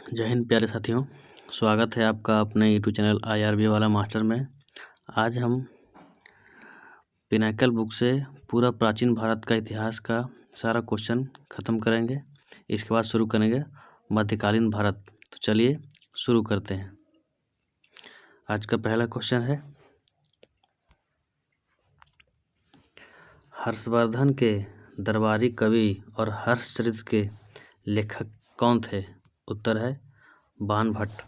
जय हिंद प्यारे साथियों, स्वागत है आपका अपने यूट्यूब चैनल IRB वाला मास्टर में। आज हम पिनाकल बुक से पूरा प्राचीन भारत का इतिहास का सारा क्वेश्चन ख़त्म करेंगे। इसके बाद शुरू करेंगे मध्यकालीन भारत। तो चलिए शुरू करते हैं। आज का पहला क्वेश्चन है, हर्षवर्धन के दरबारी कवि और हर्षचरित के लेखक कौन थे? उत्तर है बाणभट्ट।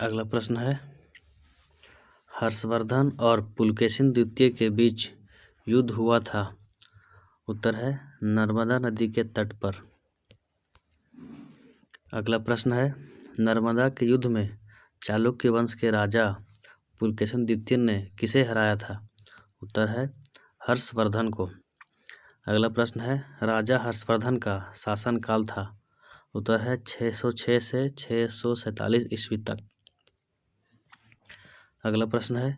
अगला प्रश्न है, हर्षवर्धन और पुलकेशिन द्वितीय के बीच युद्ध हुआ था। उत्तर है नर्मदा नदी के तट पर। अगला प्रश्न है, नर्मदा के युद्ध में चालुक्य वंश के राजा पुलकेशिन द्वितीय ने किसे हराया था? उत्तर है हर्षवर्धन को। अगला प्रश्न है, राजा हर्षवर्धन का शासनकाल था। उत्तर है 606 से 647 ईस्वी तक। अगला प्रश्न है,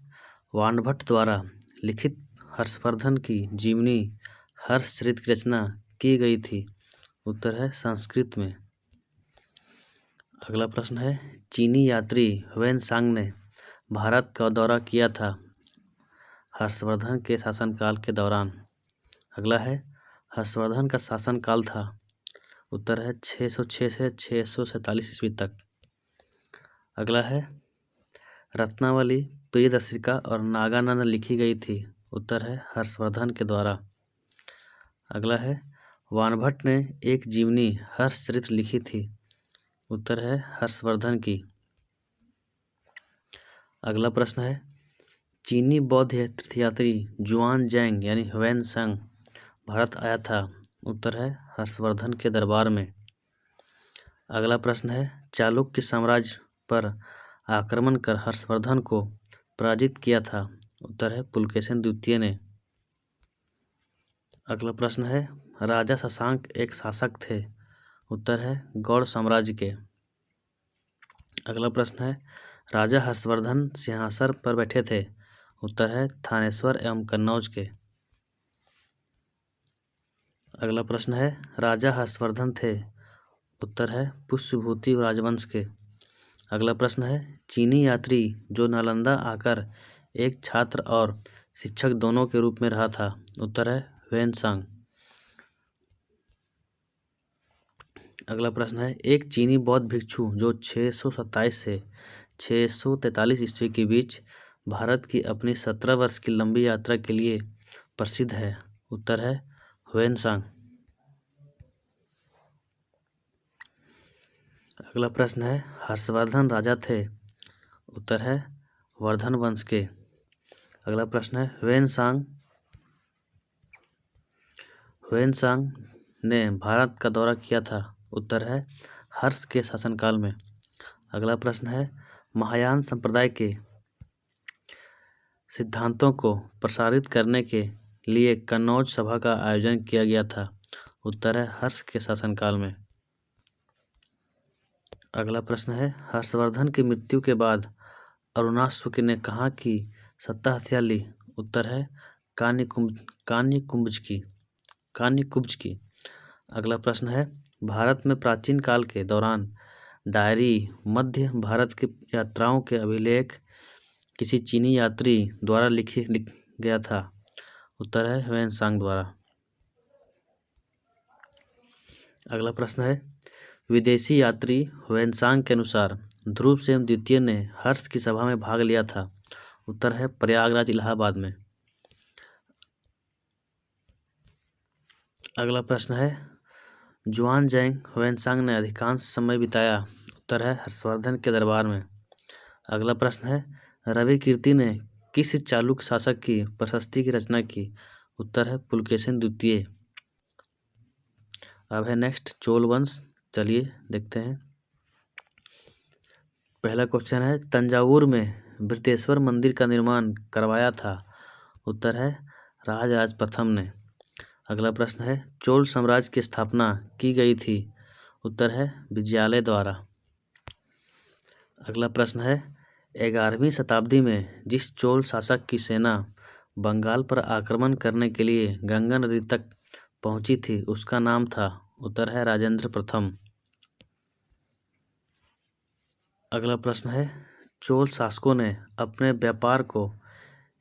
बाणभट्ट द्वारा लिखित हर्षवर्धन की जीवनी हर्षचरित की रचना की गई थी। उत्तर है संस्कृत में। अगला प्रश्न है, चीनी यात्री ह्वेनसांग ने भारत का दौरा किया था हर्षवर्धन के शासनकाल के दौरान। अगला है, हर्षवर्धन का शासनकाल था। उत्तर है 606 से 647 ईस्वी तक। अगला है, रत्नावली प्रियदर्शिका और नागानंद लिखी गई थी। उत्तर है हर्षवर्धन के द्वारा। अगला है, बाणभट्ट ने एक जीवनी हर्षचरित लिखी थी। उत्तर है हर्षवर्धन की। अगला प्रश्न है, चीनी बौद्ध तीर्थयात्री जुआन जैंग यानी ह्वेनसांग भारत आया था। उत्तर है हर्षवर्धन के दरबार में। अगला प्रश्न है, चालुक्य साम्राज्य पर आक्रमण कर हर्षवर्धन को पराजित किया था। उत्तर है पुलकेशिन द्वितीय ने। अगला प्रश्न है, राजा शशांक एक शासक थे। उत्तर है गौड़ साम्राज्य के। अगला प्रश्न है, राजा हर्षवर्धन सिंहासन पर बैठे थे। उत्तर है थानेश्वर एवं कन्नौज के। अगला प्रश्न है, राजा हर्षवर्धन थे। उत्तर है पुष्यभूति राजवंश के। अगला प्रश्न है, चीनी यात्री जो नालंदा आकर एक छात्र और शिक्षक दोनों के रूप में रहा था। उत्तर है ह्वेनसांग। अगला प्रश्न है, एक चीनी बौद्ध भिक्षु जो 627 से 643 ईस्वी के बीच भारत की अपनी 17 वर्ष की लंबी यात्रा के लिए प्रसिद्ध है। उत्तर है ह्वेनसांग। अगला प्रश्न है, हर्षवर्धन राजा थे। उत्तर है वर्धन वंश के। अगला प्रश्न है, ह्वेनसांग ने भारत का दौरा किया था। उत्तर है हर्ष के शासनकाल में। अगला प्रश्न है, महायान संप्रदाय के सिद्धांतों को प्रसारित करने के लिए कन्नौज सभा का आयोजन किया गया था। उत्तर है हर्ष के शासनकाल में। अगला प्रश्न है, हर्षवर्धन की मृत्यु के बाद अरुणाश्व ने कहाँ की सत्ता हथियार ली? उत्तर है कान्यकुब्ज की। अगला प्रश्न है, भारत में प्राचीन काल के दौरान डायरी मध्य भारत की यात्राओं के अभिलेख किसी चीनी यात्री द्वारा लिख गया था। उत्तर है ह्वेनसांग द्वारा। अगला प्रश्न है, विदेशी यात्री ह्वेनसांग के अनुसार ध्रुवसेन द्वितीय ने हर्ष की सभा में भाग लिया था। उत्तर है प्रयागराज इलाहाबाद में। अगला प्रश्न है, जुआन जैंग ह्वेनसांग ने अधिकांश समय बिताया। उत्तर है हर्षवर्धन के दरबार में। अगला प्रश्न है, रवि कीर्ति ने किस चालुक्य शासक की प्रशस्ति की रचना की? उत्तर है पुलकेशिन द्वितीय। अब है नेक्स्ट चोल वंश। चलिए देखते हैं। पहला क्वेश्चन है, तंजावुर में बृहदेश्वर मंदिर का निर्माण करवाया था। उत्तर है राजराज प्रथम ने। अगला प्रश्न है, चोल साम्राज्य की स्थापना की गई थी। उत्तर है विजयालय द्वारा। अगला प्रश्न है, 11वीं शताब्दी में जिस चोल शासक की सेना बंगाल पर आक्रमण करने के लिए गंगा नदी तक पहुंची थी उसका नाम था? उत्तर है राजेंद्र प्रथम। अगला प्रश्न है, चोल शासकों ने अपने व्यापार को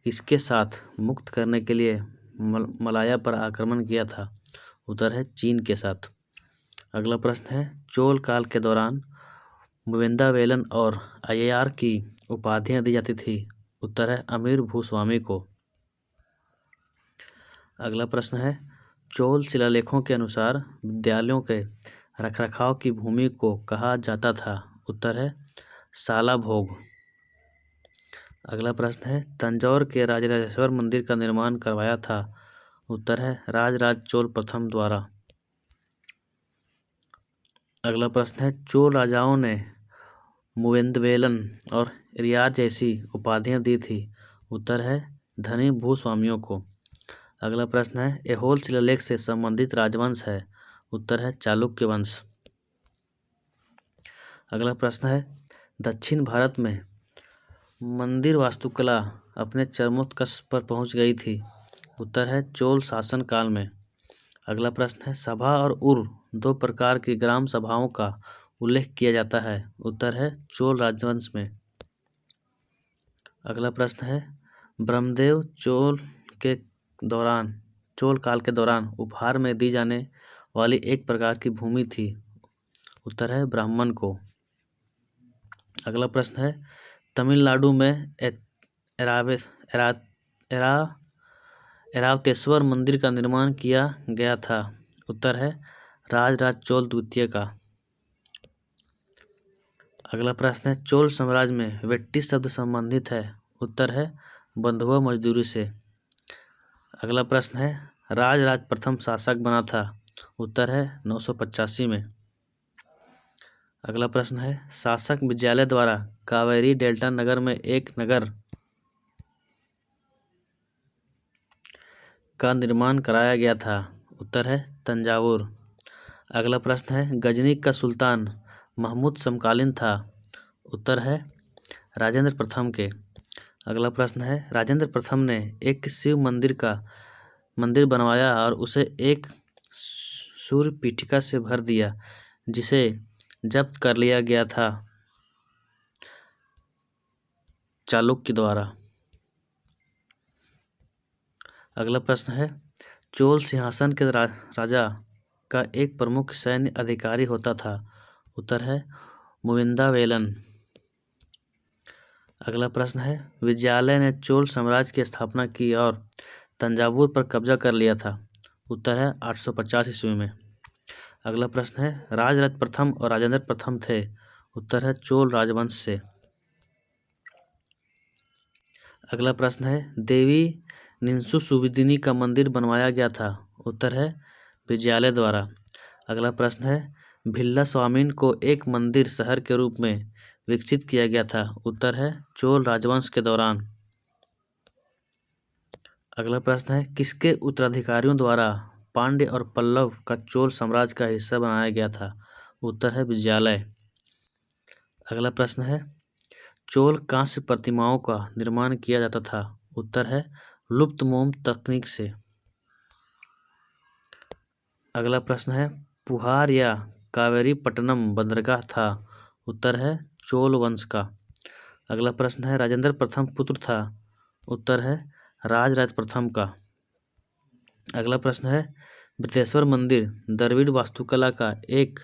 किसके साथ मुक्त करने के लिए मलाया पर आक्रमण किया था? उत्तर है चीन के साथ। अगला प्रश्न है, चोल काल के दौरान मुविंदावेलन और अय्यार की उपाधियां दी जाती थी? उत्तर है अमीर भूस्वामी को। अगला प्रश्न है, चोल शिलालेखों के अनुसार विद्यालयों के रखरखाव की भूमि को कहा जाता था? उत्तर है सालाभोग। अगला प्रश्न है, तंजौर के राजराजेश्वर मंदिर का निर्माण करवाया था? उत्तर है राजराज चोल प्रथम द्वारा। अगला प्रश्न है, चोल राजाओं ने मुविंदवेलन और इरियार जैसी उपाधियां दी थी? उत्तर है धनी भूस्वामियों को। अगला प्रश्न है, ऐहोल शिलालेख से संबंधित राजवंश है? उत्तर है चालुक्य वंश। अगला प्रश्न है, दक्षिण भारत में मंदिर वास्तुकला अपने चरमोत्कर्ष पर पहुंच गई थी? उत्तर है चोल शासन काल में। अगला प्रश्न है, सभा और उर दो प्रकार की ग्राम सभाओं का उल्लेख किया जाता है? उत्तर है चोल राजवंश में। अगला प्रश्न है, ब्रह्मदेव चोल काल के दौरान उपहार में दी जाने वाली एक प्रकार की भूमि थी? उत्तर है ब्राह्मण को। अगला प्रश्न है, तमिलनाडु में ऐरावतेश्वर मंदिर का निर्माण किया गया था? उत्तर है राजराज चोल द्वितीय का। अगला प्रश्न है, चोल साम्राज्य में वेट्टी शब्द संबंधित है? उत्तर है बंधुआ मजदूरी से। अगला प्रश्न है, राजराज प्रथम शासक बना था? उत्तर है 985 में। अगला प्रश्न है, शासक विजयालय द्वारा कावेरी डेल्टा नगर में एक नगर का निर्माण कराया गया था? उत्तर है तंजावुर। अगला प्रश्न है, गजनी का सुल्तान महमूद समकालीन था? उत्तर है राजेंद्र प्रथम के। अगला प्रश्न है, राजेंद्र प्रथम ने एक शिव मंदिर बनवाया और उसे एक सूर्य पीठिका से भर दिया जिसे जब्त कर लिया गया था चालुक्य द्वारा। अगला प्रश्न है, चोल सिंहासन के राजा का एक प्रमुख सैन्य अधिकारी होता था? उत्तर है मुविंदावेलन। अगला प्रश्न है, विजयालय ने चोल साम्राज्य की स्थापना की और तंजावुर पर कब्जा कर लिया था? उत्तर है 850 ईस्वी में। अगला प्रश्न है, राजराज प्रथम और राजेंद्र प्रथम थे? उत्तर है चोल राजवंश से। अगला प्रश्न है, देवी निंसु सुविदिनी का मंदिर बनवाया गया था? उत्तर है विजयालय द्वारा। अगला प्रश्न है, भिल्ला स्वामीन को एक मंदिर शहर के रूप में विकसित किया गया था? उत्तर है चोल राजवंश के दौरान। अगला प्रश्न है, किसके उत्तराधिकारियों द्वारा पांड्य और पल्लव का चोल साम्राज्य का हिस्सा बनाया गया था? उत्तर है विजयालय। अगला प्रश्न है, चोल कांस्य प्रतिमाओं का निर्माण किया जाता था? उत्तर है लुप्त मोम तकनीक से। अगला प्रश्न है, पुहार या कावेरीपट्टनम बंदरगाह था? उत्तर है चोल वंश का। अगला प्रश्न है, राजेंद्र प्रथम पुत्र था? उत्तर है राजराज प्रथम का। अगला प्रश्न है, बृहदेश्वर मंदिर द्रविड़ वास्तुकला का एक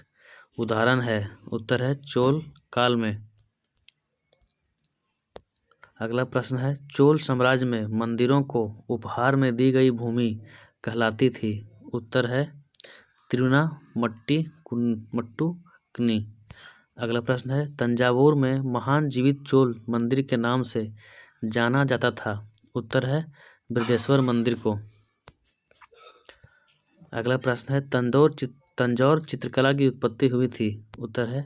उदाहरण है? उत्तर है चोल काल में। अगला प्रश्न है, चोल साम्राज्य में मंदिरों को उपहार में दी गई भूमि कहलाती थी? उत्तर है तिरुनामट्टी अगला प्रश्न है, तंजावुर में महान जीवित चोल मंदिर के नाम से जाना जाता था? उत्तर है बृहदेश्वर मंदिर को। अगला प्रश्न है, तंजौर चित्रकला की उत्पत्ति हुई थी? उत्तर है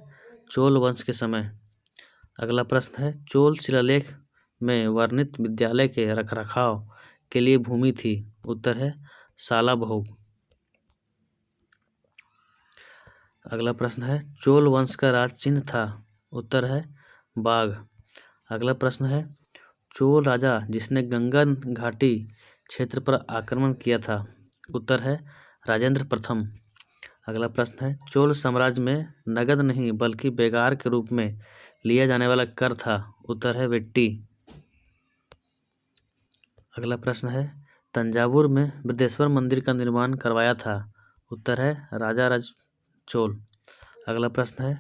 चोल वंश के समय। अगला प्रश्न है, चोल शिलालेख में वर्णित विद्यालय के रखरखाव के लिए भूमि थी? उत्तर है सालाभोग। अगला प्रश्न है, चोल वंश का राज चिन्ह था? उत्तर है बाघ। अगला प्रश्न है, चोल राजा जिसने गंगा घाटी क्षेत्र पर आक्रमण किया था? उत्तर है राजेंद्र प्रथम। अगला प्रश्न है, चोल साम्राज्य में नगद नहीं बल्कि बेगार के रूप में लिया जाने वाला कर था? उत्तर है वेट्टी। अगला प्रश्न है, तंजावुर में बृहदेश्वर मंदिर का निर्माण करवाया था? उत्तर है राजा राज चोल। अगला प्रश्न है,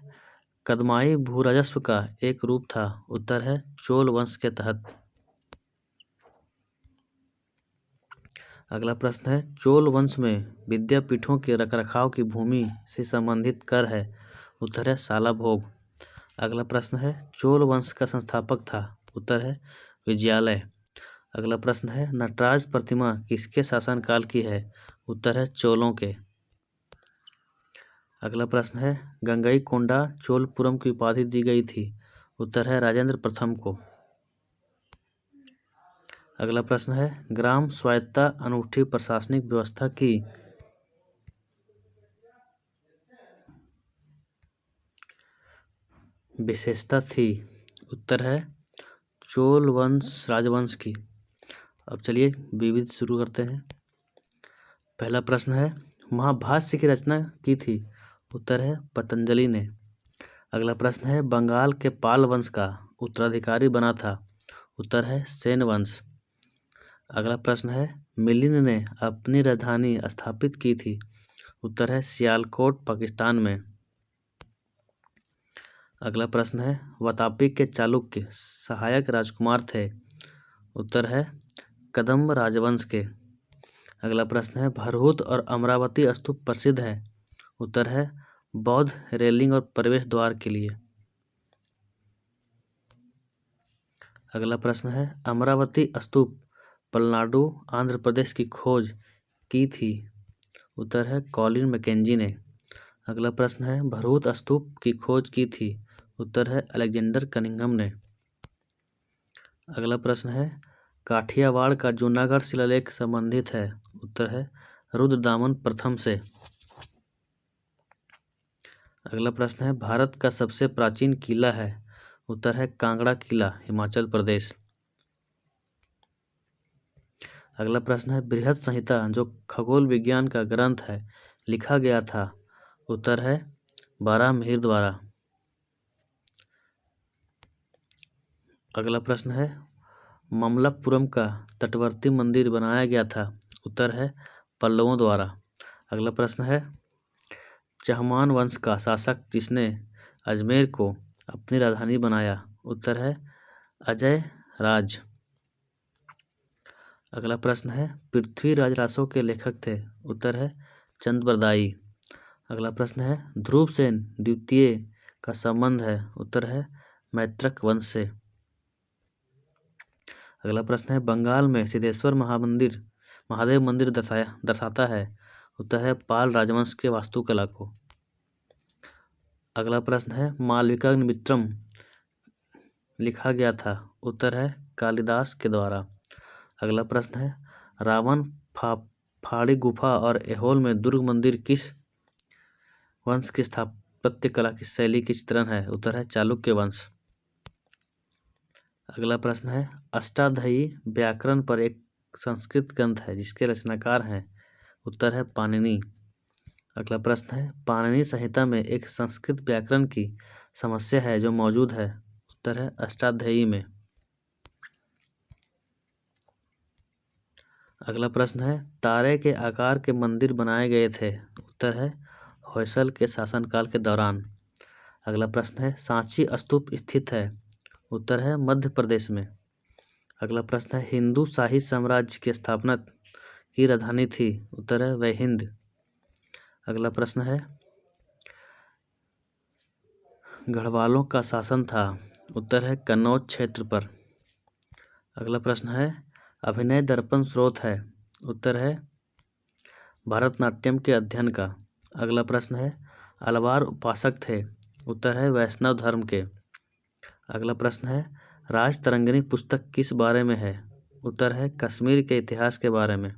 कदमाई भूराजस्व का एक रूप था? उत्तर है चोल वंश के तहत। अगला प्रश्न है, चोल वंश में विद्यापीठों के रखरखाव की भूमि से संबंधित कर है? उत्तर है सालाभोग। अगला प्रश्न है, चोल वंश का संस्थापक था? उत्तर है विजयालय। अगला प्रश्न है, नटराज प्रतिमा किसके शासनकाल की है? उत्तर है चोलों के। अगला प्रश्न है, गंगईकोंडा चोलपुरम की उपाधि दी गई थी? उत्तर है राजेंद्र प्रथम को। अगला प्रश्न है, ग्राम स्वायत्तता अनूठी प्रशासनिक व्यवस्था की विशेषता थी? उत्तर है चोल वंश राजवंश की। अब चलिए विविध शुरू करते हैं। पहला प्रश्न है, महाभाष्य की रचना की थी? उत्तर है पतंजलि ने। अगला प्रश्न है, बंगाल के पाल वंश का उत्तराधिकारी बना था? उत्तर है सेन वंश। अगला प्रश्न है, मिलिंद ने अपनी राजधानी स्थापित की थी? उत्तर है सियालकोट पाकिस्तान में। अगला प्रश्न है, वातापी के चालुक्य सहायक राजकुमार थे? उत्तर है कदम्ब राजवंश के। अगला प्रश्न है, भरहुत और अमरावती स्तूप प्रसिद्ध है? उत्तर है बौद्ध रेलिंग और प्रवेश द्वार के लिए। अगला प्रश्न है, अमरावती स्तूप पलनाडु आंध्र प्रदेश की खोज की थी? उत्तर है कॉलिन मैकेंजी ने। अगला प्रश्न है, भरहुत स्तूप की खोज की थी? उत्तर है अलेक्जेंडर कनिंघम ने। अगला प्रश्न है, काठियावाड़ का जूनागढ़ शिलालेख संबंधित है? उत्तर है रुद्रदामन प्रथम से। अगला प्रश्न है, भारत का सबसे प्राचीन किला है? उत्तर है कांगड़ा किला हिमाचल प्रदेश। अगला प्रश्न है, बृहद संहिता जो खगोल विज्ञान का ग्रंथ है लिखा गया था? उत्तर है बाराहमीर द्वारा। अगला प्रश्न है, ममल्लपुरम का तटवर्ती मंदिर बनाया गया था? उत्तर है पल्लवों द्वारा। अगला प्रश्न है, चहमान वंश का शासक जिसने अजमेर को अपनी राजधानी बनाया? उत्तर है अजय राज। अगला प्रश्न है, पृथ्वीराज रासो के लेखक थे? उत्तर है चंद्रबरदाई। अगला प्रश्न है, ध्रुवसेन द्वितीय का संबंध है? उत्तर है मैत्रक वंश से। अगला प्रश्न है, बंगाल में सिद्धेश्वर महादेव मंदिर दर्शाता है? उत्तर है पाल राजवंश के वास्तुकला को। अगला प्रश्न है, मालविकाग्निमित्रम लिखा गया था? उत्तर है कालिदास के द्वारा। अगला प्रश्न है, रावण फाड़ी गुफा और ऐहोल में दुर्ग मंदिर किस वंश की स्थापत्य कला की शैली की चित्रण है? उत्तर है चालुक्य वंश। अगला प्रश्न है, अष्टाध्यायी व्याकरण पर एक संस्कृत ग्रंथ है जिसके रचनाकार हैं? उत्तर है पाणिनि। अगला प्रश्न है, पाणिनि संहिता में एक संस्कृत व्याकरण की समस्या है जो मौजूद है? उत्तर है अष्टाध्यायी में। अगला प्रश्न है, तारे के आकार के मंदिर बनाए गए थे? उत्तर है होयसल के शासनकाल के दौरान। अगला प्रश्न है, सांची स्तूप स्थित है? उत्तर है मध्य प्रदेश में। अगला प्रश्न है, हिंदू शाही साम्राज्य की स्थापना की राजधानी थी? उत्तर है वहिंद। अगला प्रश्न है, गढ़वालों का शासन था? उत्तर है कन्नौज क्षेत्र पर। अगला प्रश्न है, अभिनय दर्पण स्रोत है? उत्तर है भरतनाट्यम के अध्ययन का। अगला प्रश्न है, अलवार उपासक थे? उत्तर है वैष्णव धर्म के। अगला प्रश्न है, राजतरंगिणी पुस्तक किस बारे में है? उत्तर है कश्मीर के इतिहास के बारे में।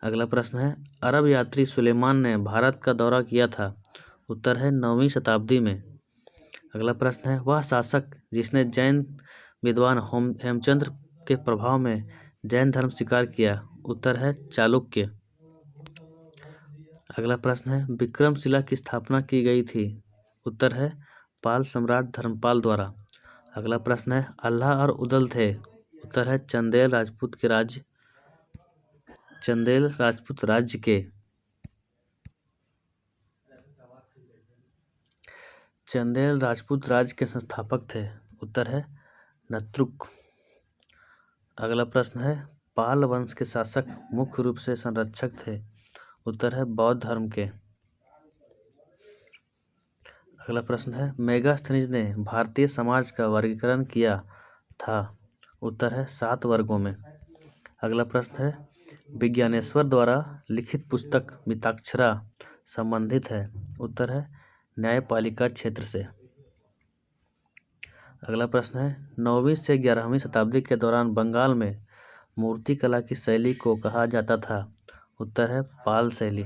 अगला प्रश्न है, अरब यात्री सुलेमान ने भारत का दौरा किया था? उत्तर है 9वीं शताब्दी में। अगला प्रश्न है, वह शासक जिसने जैन विद्वान हेमचंद्र के प्रभाव में जैन धर्म स्वीकार किया। उत्तर है चालुक्य। अगला प्रश्न है, विक्रमशिला की स्थापना की गई थी। उत्तर है पाल सम्राट धर्मपाल द्वारा। अगला प्रश्न है, अल्लाह और उदल थे। उत्तर है चंदेल राजपूत राज्य के चंदेल राजपूत राज्य के संस्थापक थे। उत्तर है नत्रुक। अगला प्रश्न है, पाल वंश के शासक मुख्य रूप से संरक्षक थे। उत्तर है बौद्ध धर्म के। अगला प्रश्न है, मेगास्थनीज ने भारतीय समाज का वर्गीकरण किया था। उत्तर है 7 वर्गों में। अगला प्रश्न है, विज्ञानेश्वर द्वारा लिखित पुस्तक मिताक्षरा संबंधित है। उत्तर है न्यायपालिका क्षेत्र से। अगला प्रश्न है, 9वीं से 11वीं शताब्दी के दौरान बंगाल में मूर्तिकला की शैली को कहा जाता था। उत्तर है पाल शैली।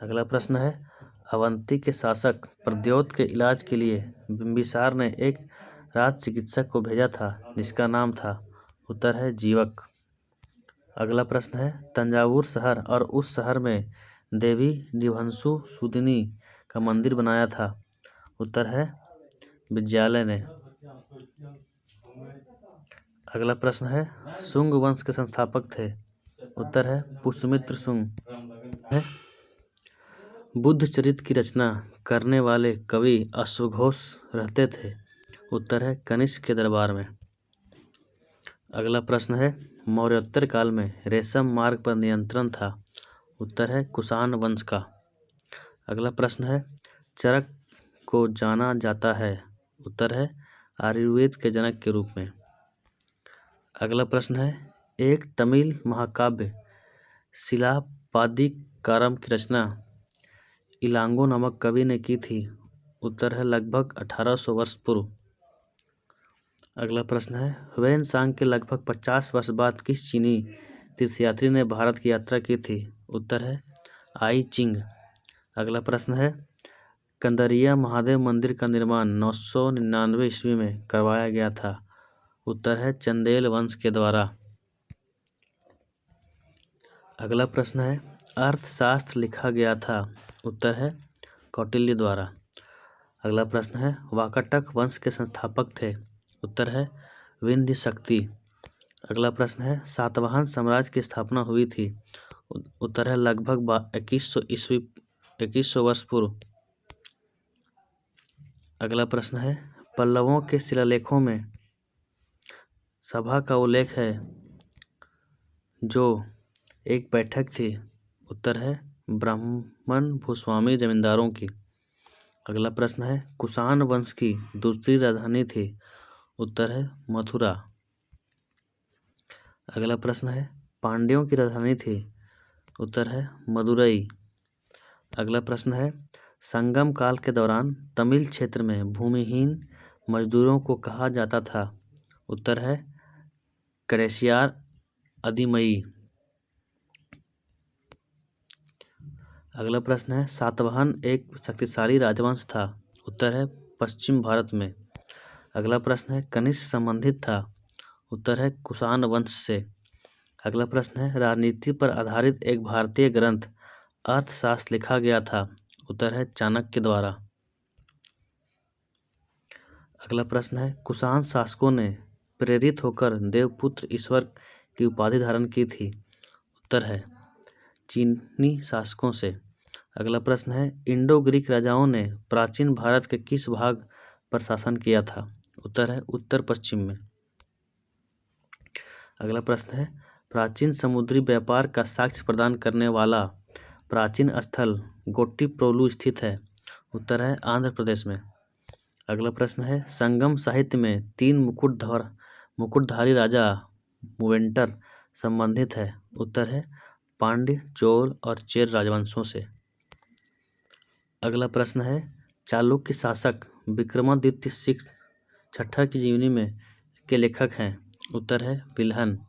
अगला प्रश्न है, अवंती के शासक प्रद्योत के इलाज के लिए बिंबिसार ने एक राज चिकित्सक को भेजा था जिसका नाम था। उत्तर है जीवक। अगला प्रश्न है, तंजावुर शहर और उस शहर में देवी निभंसु सूदिनी का मंदिर बनाया था। उत्तर है विद्यालय ने। अगला प्रश्न है, शुंग वंश के संस्थापक थे। उत्तर है पुष्यमित्र शुंग है। बुद्ध चरित्र की रचना करने वाले कवि अश्वघोष रहते थे। उत्तर है कनिष्क के दरबार में। अगला प्रश्न है, मौर्योत्तर काल में रेशम मार्ग पर नियंत्रण था। उत्तर है कुषाण वंश का। अगला प्रश्न है, चरक को जाना जाता है। उत्तर है आयुर्वेद के जनक के रूप में। अगला प्रश्न है, एक तमिल महाकाव्य शिलापादिकारम की रचना इलांगो नामक कवि ने की थी। उत्तर है लगभग 1800 वर्ष पूर्व। अगला प्रश्न है, ह्वेन-सांग के लगभग 50 वर्ष बाद किस चीनी तीर्थयात्री ने भारत की यात्रा की थी। उत्तर है आई चिंग। अगला प्रश्न है, कंदरिया महादेव मंदिर का निर्माण 999 ईस्वी में करवाया गया था। उत्तर है चंदेल वंश के द्वारा। अगला प्रश्न है, अर्थशास्त्र लिखा गया था। उत्तर है कौटिल्य द्वारा। अगला प्रश्न है, वाकाटक वंश के संस्थापक थे। उत्तर है विंध्य शक्ति। अगला प्रश्न है, सातवाहन साम्राज्य की स्थापना हुई थी। उत्तर है लगभग 2100 वर्ष पूर्व। अगला प्रश्न है, पल्लवों के शिलालेखों में सभा का उल्लेख है जो एक बैठक थी। उत्तर है ब्राह्मण भूस्वामी जमींदारों की। अगला प्रश्न है, कुषाण वंश की दूसरी राजधानी थी। उत्तर है मथुरा। अगला प्रश्न है, पांड्यों की राजधानी थी। उत्तर है मदुरई। अगला प्रश्न है, संगम काल के दौरान तमिल क्षेत्र में भूमिहीन मजदूरों को कहा जाता था। उत्तर है करेशियार अदिमई। अगला प्रश्न है, सातवाहन एक शक्तिशाली राजवंश था। उत्तर है पश्चिम भारत में। अगला प्रश्न है, कनिष्क संबंधित था। उत्तर है कुषाण वंश से। अगला प्रश्न है, राजनीति पर आधारित एक भारतीय ग्रंथ अर्थशास्त्र लिखा गया था। उत्तर है चाणक्य द्वारा। अगला प्रश्न है, कुषाण शासकों ने प्रेरित होकर देवपुत्र ईश्वर की उपाधि धारण की थी। उत्तर है चीनी शासकों से। अगला प्रश्न है, इंडो ग्रीक राजाओं ने प्राचीन भारत के किस भाग पर शासन किया था। उत्तर है उत्तर पश्चिम में। अगला प्रश्न है, प्राचीन समुद्री व्यापार का साक्ष्य प्रदान करने वाला प्राचीन स्थल गोट्टिप्रोलु स्थित है। उत्तर है आंध्र प्रदेश में। अगला प्रश्न है, संगम साहित्य में 3 मुकुटधारी राजा मूवेंटर संबंधित है। उत्तर है पांड्य, चोल और चेर राजवंशों से। अगला प्रश्न है, चालुक्य शासक विक्रमादित्य छठा की जीवनी में के लेखक हैं। उत्तर है विल्हन।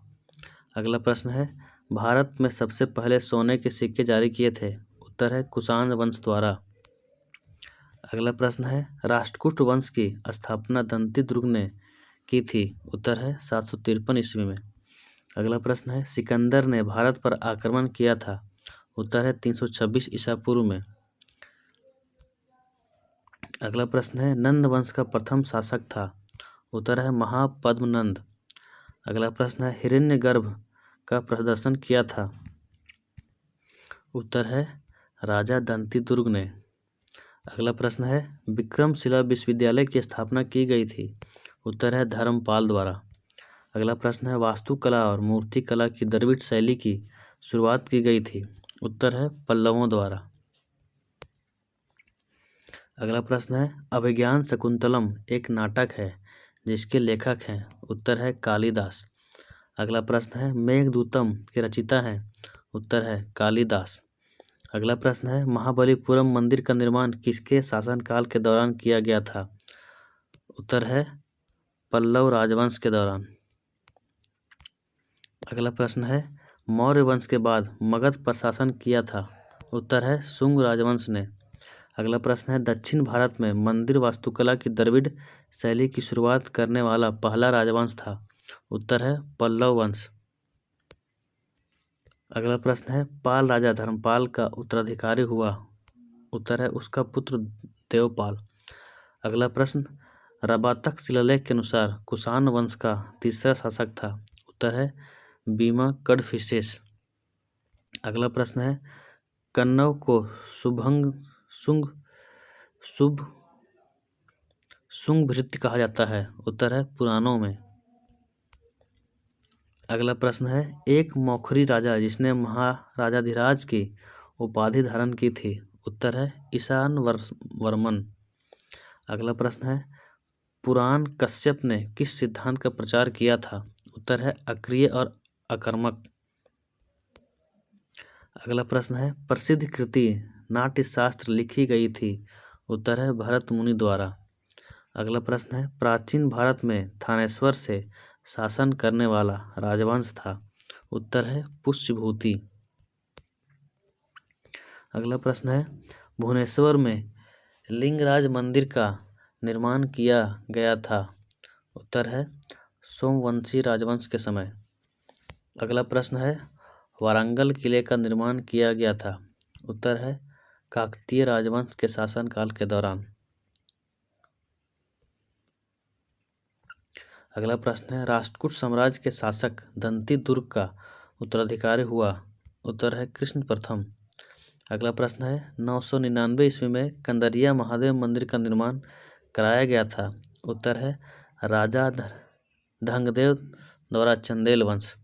अगला प्रश्न है, भारत में सबसे पहले सोने के सिक्के जारी किए थे। उत्तर है कुषाण वंश द्वारा। अगला प्रश्न है राष्ट्रकूट वंश की स्थापना दंती दुर्ग ने की थी। उत्तर है 753 ईस्वी में। अगला प्रश्न है सिकंदर ने भारत पर आक्रमण किया था। उत्तर है 326 ईसा पूर्व में। अगला प्रश्न है नंद वंश का प्रथम शासक था। उत्तर है महापद्मनंद। अगला प्रश्न है हिरण्यगर्भ का प्रदर्शन किया था। उत्तर है राजा दंती दुर्ग ने। अगला प्रश्न है विक्रमशिला विश्वविद्यालय की स्थापना की गई थी। उत्तर है धर्मपाल द्वारा। अगला प्रश्न है वास्तुकला और मूर्तिकला की द्रविड़ शैली की शुरुआत की गई थी। उत्तर है पल्लवों द्वारा। अगला प्रश्न है अभिज्ञान शकुंतलम एक नाटक है जिसके लेखक हैं। उत्तर है कालिदास। अगला प्रश्न है मेघदूतम के रचयिता हैं। उत्तर है कालिदास। अगला प्रश्न है महाबलीपुरम मंदिर का निर्माण किसके शासनकाल के दौरान किया गया था। उत्तर है पल्लव राजवंश के दौरान। अगला प्रश्न है मौर्य वंश के बाद मगध पर शासन किया था। उत्तर है शुंग राजवंश ने। अगला प्रश्न है दक्षिण भारत में मंदिर वास्तुकला की द्रविड़ शैली की शुरुआत करने वाला पहला राजवंश था। उत्तर है पल्लव वंश। अगला प्रश्न है पाल राजा धर्मपाल का उत्तराधिकारी हुआ। उत्तर है उसका पुत्र देवपाल। अगला प्रश्न रबातक शिलालेख के अनुसार कुषाण वंश का तीसरा शासक था। उत्तर है बीमा कडफिसेस। अगला प्रश्न है कन्नव को शुभंग शुंग भृत्य कहा जाता है। उत्तर है पुराणों में। अगला प्रश्न है एक मौखरी राजा जिसने महाराजाधिराज की उपाधि धारण की थी। उत्तर है ईशान वर्मन। अगला प्रश्न है पुराण कश्यप ने किस सिद्धांत का प्रचार किया था। उत्तर है अक्रिय और अकर्मक। अगला प्रश्न है प्रसिद्ध कृति नाट्यशास्त्र लिखी गई थी। उत्तर है भरत मुनि द्वारा। अगला प्रश्न है प्राचीन भारत में थानेश्वर से शासन करने वाला राजवंश था। उत्तर है पुष्यभूति। अगला प्रश्न है भुवनेश्वर में लिंगराज मंदिर का निर्माण किया गया था। उत्तर है सोमवंशी राजवंश के समय। अगला प्रश्न है वारंगल किले का निर्माण किया गया था। उत्तर है काकतीय राजवंश के शासनकाल के दौरान। अगला प्रश्न है राष्ट्रकूट साम्राज्य के शासक दंती दुर्ग का उत्तराधिकारी हुआ। उत्तर है कृष्ण प्रथम। अगला प्रश्न है 999 ईस्वी में कंदरिया महादेव मंदिर का निर्माण कराया गया था। उत्तर है राजा धंगदेव द्वारा चंदेल वंश।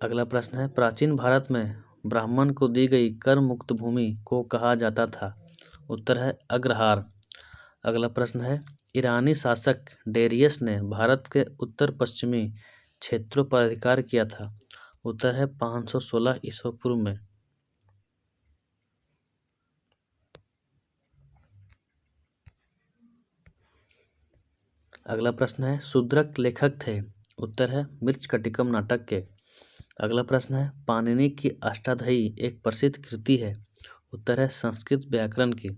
अगला प्रश्न है प्राचीन भारत में ब्राह्मण को दी गई कर मुक्त भूमि को कहा जाता था। उत्तर है अग्रहार। अगला प्रश्न है ईरानी शासक डेरियस ने भारत के उत्तर पश्चिमी क्षेत्रों पर अधिकार किया था। उत्तर है 516 ईसा पूर्व में। अगला प्रश्न है शूद्रक लेखक थे। उत्तर है मृच्छकटिकम नाटक के। अगला प्रश्न है पाणिनि की अष्टाध्यायी एक प्रसिद्ध कृति है। उत्तर है संस्कृत व्याकरण की।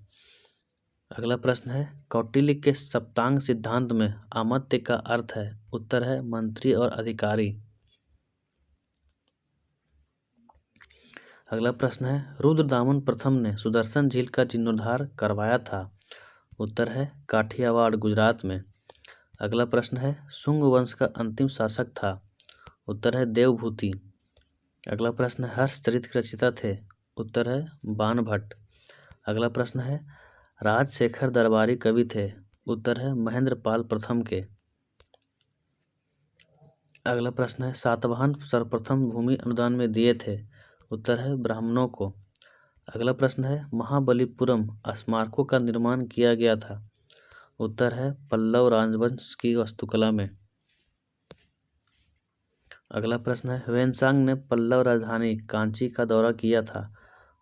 अगला प्रश्न है कौटिल्य के सप्तांग सिद्धांत में अमात्य का अर्थ है। उत्तर है मंत्री और अधिकारी। अगला प्रश्न है रुद्रदामन प्रथम ने सुदर्शन झील का जीर्णोद्धार करवाया था। उत्तर है काठियावाड़ गुजरात में। अगला प्रश्न है शुंग वंश का अंतिम शासक था। उत्तर है देवभूति। अगला प्रश्न है हर्षचरित के रचयिता थे। उत्तर है बाणभट्ट। अगला प्रश्न है राजशेखर दरबारी कवि थे। उत्तर है महेंद्रपाल प्रथम के। अगला प्रश्न है सातवाहन सर्वप्रथम भूमि अनुदान में दिए थे। उत्तर है ब्राह्मणों को। अगला प्रश्न है महाबलीपुरम स्मारकों का निर्माण किया गया था। उत्तर है पल्लव राजवंश की वास्तुकला में। अगला प्रश्न है ह्वेनसांग ने पल्लव राजधानी कांची का दौरा किया था।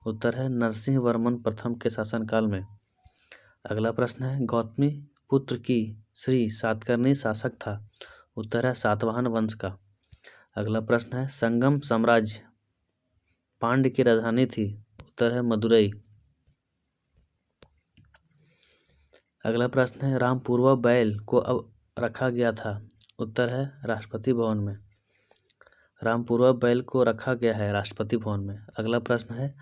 उत्तर है नरसिंह वर्मन प्रथम के शासनकाल में। अगला प्रश्न है गौतमी पुत्र की श्री सातकर्णी शासक था। उत्तर है सातवाहन वंश का। अगला प्रश्न है संगम साम्राज्य पांड्य की राजधानी थी। उत्तर है मदुरई। अगला प्रश्न है रामपूर्वा बैल को अब रखा गया था। उत्तर है राष्ट्रपति भवन में। रामपूर्वा बैल को रखा गया है राष्ट्रपति भवन में। अगला प्रश्न है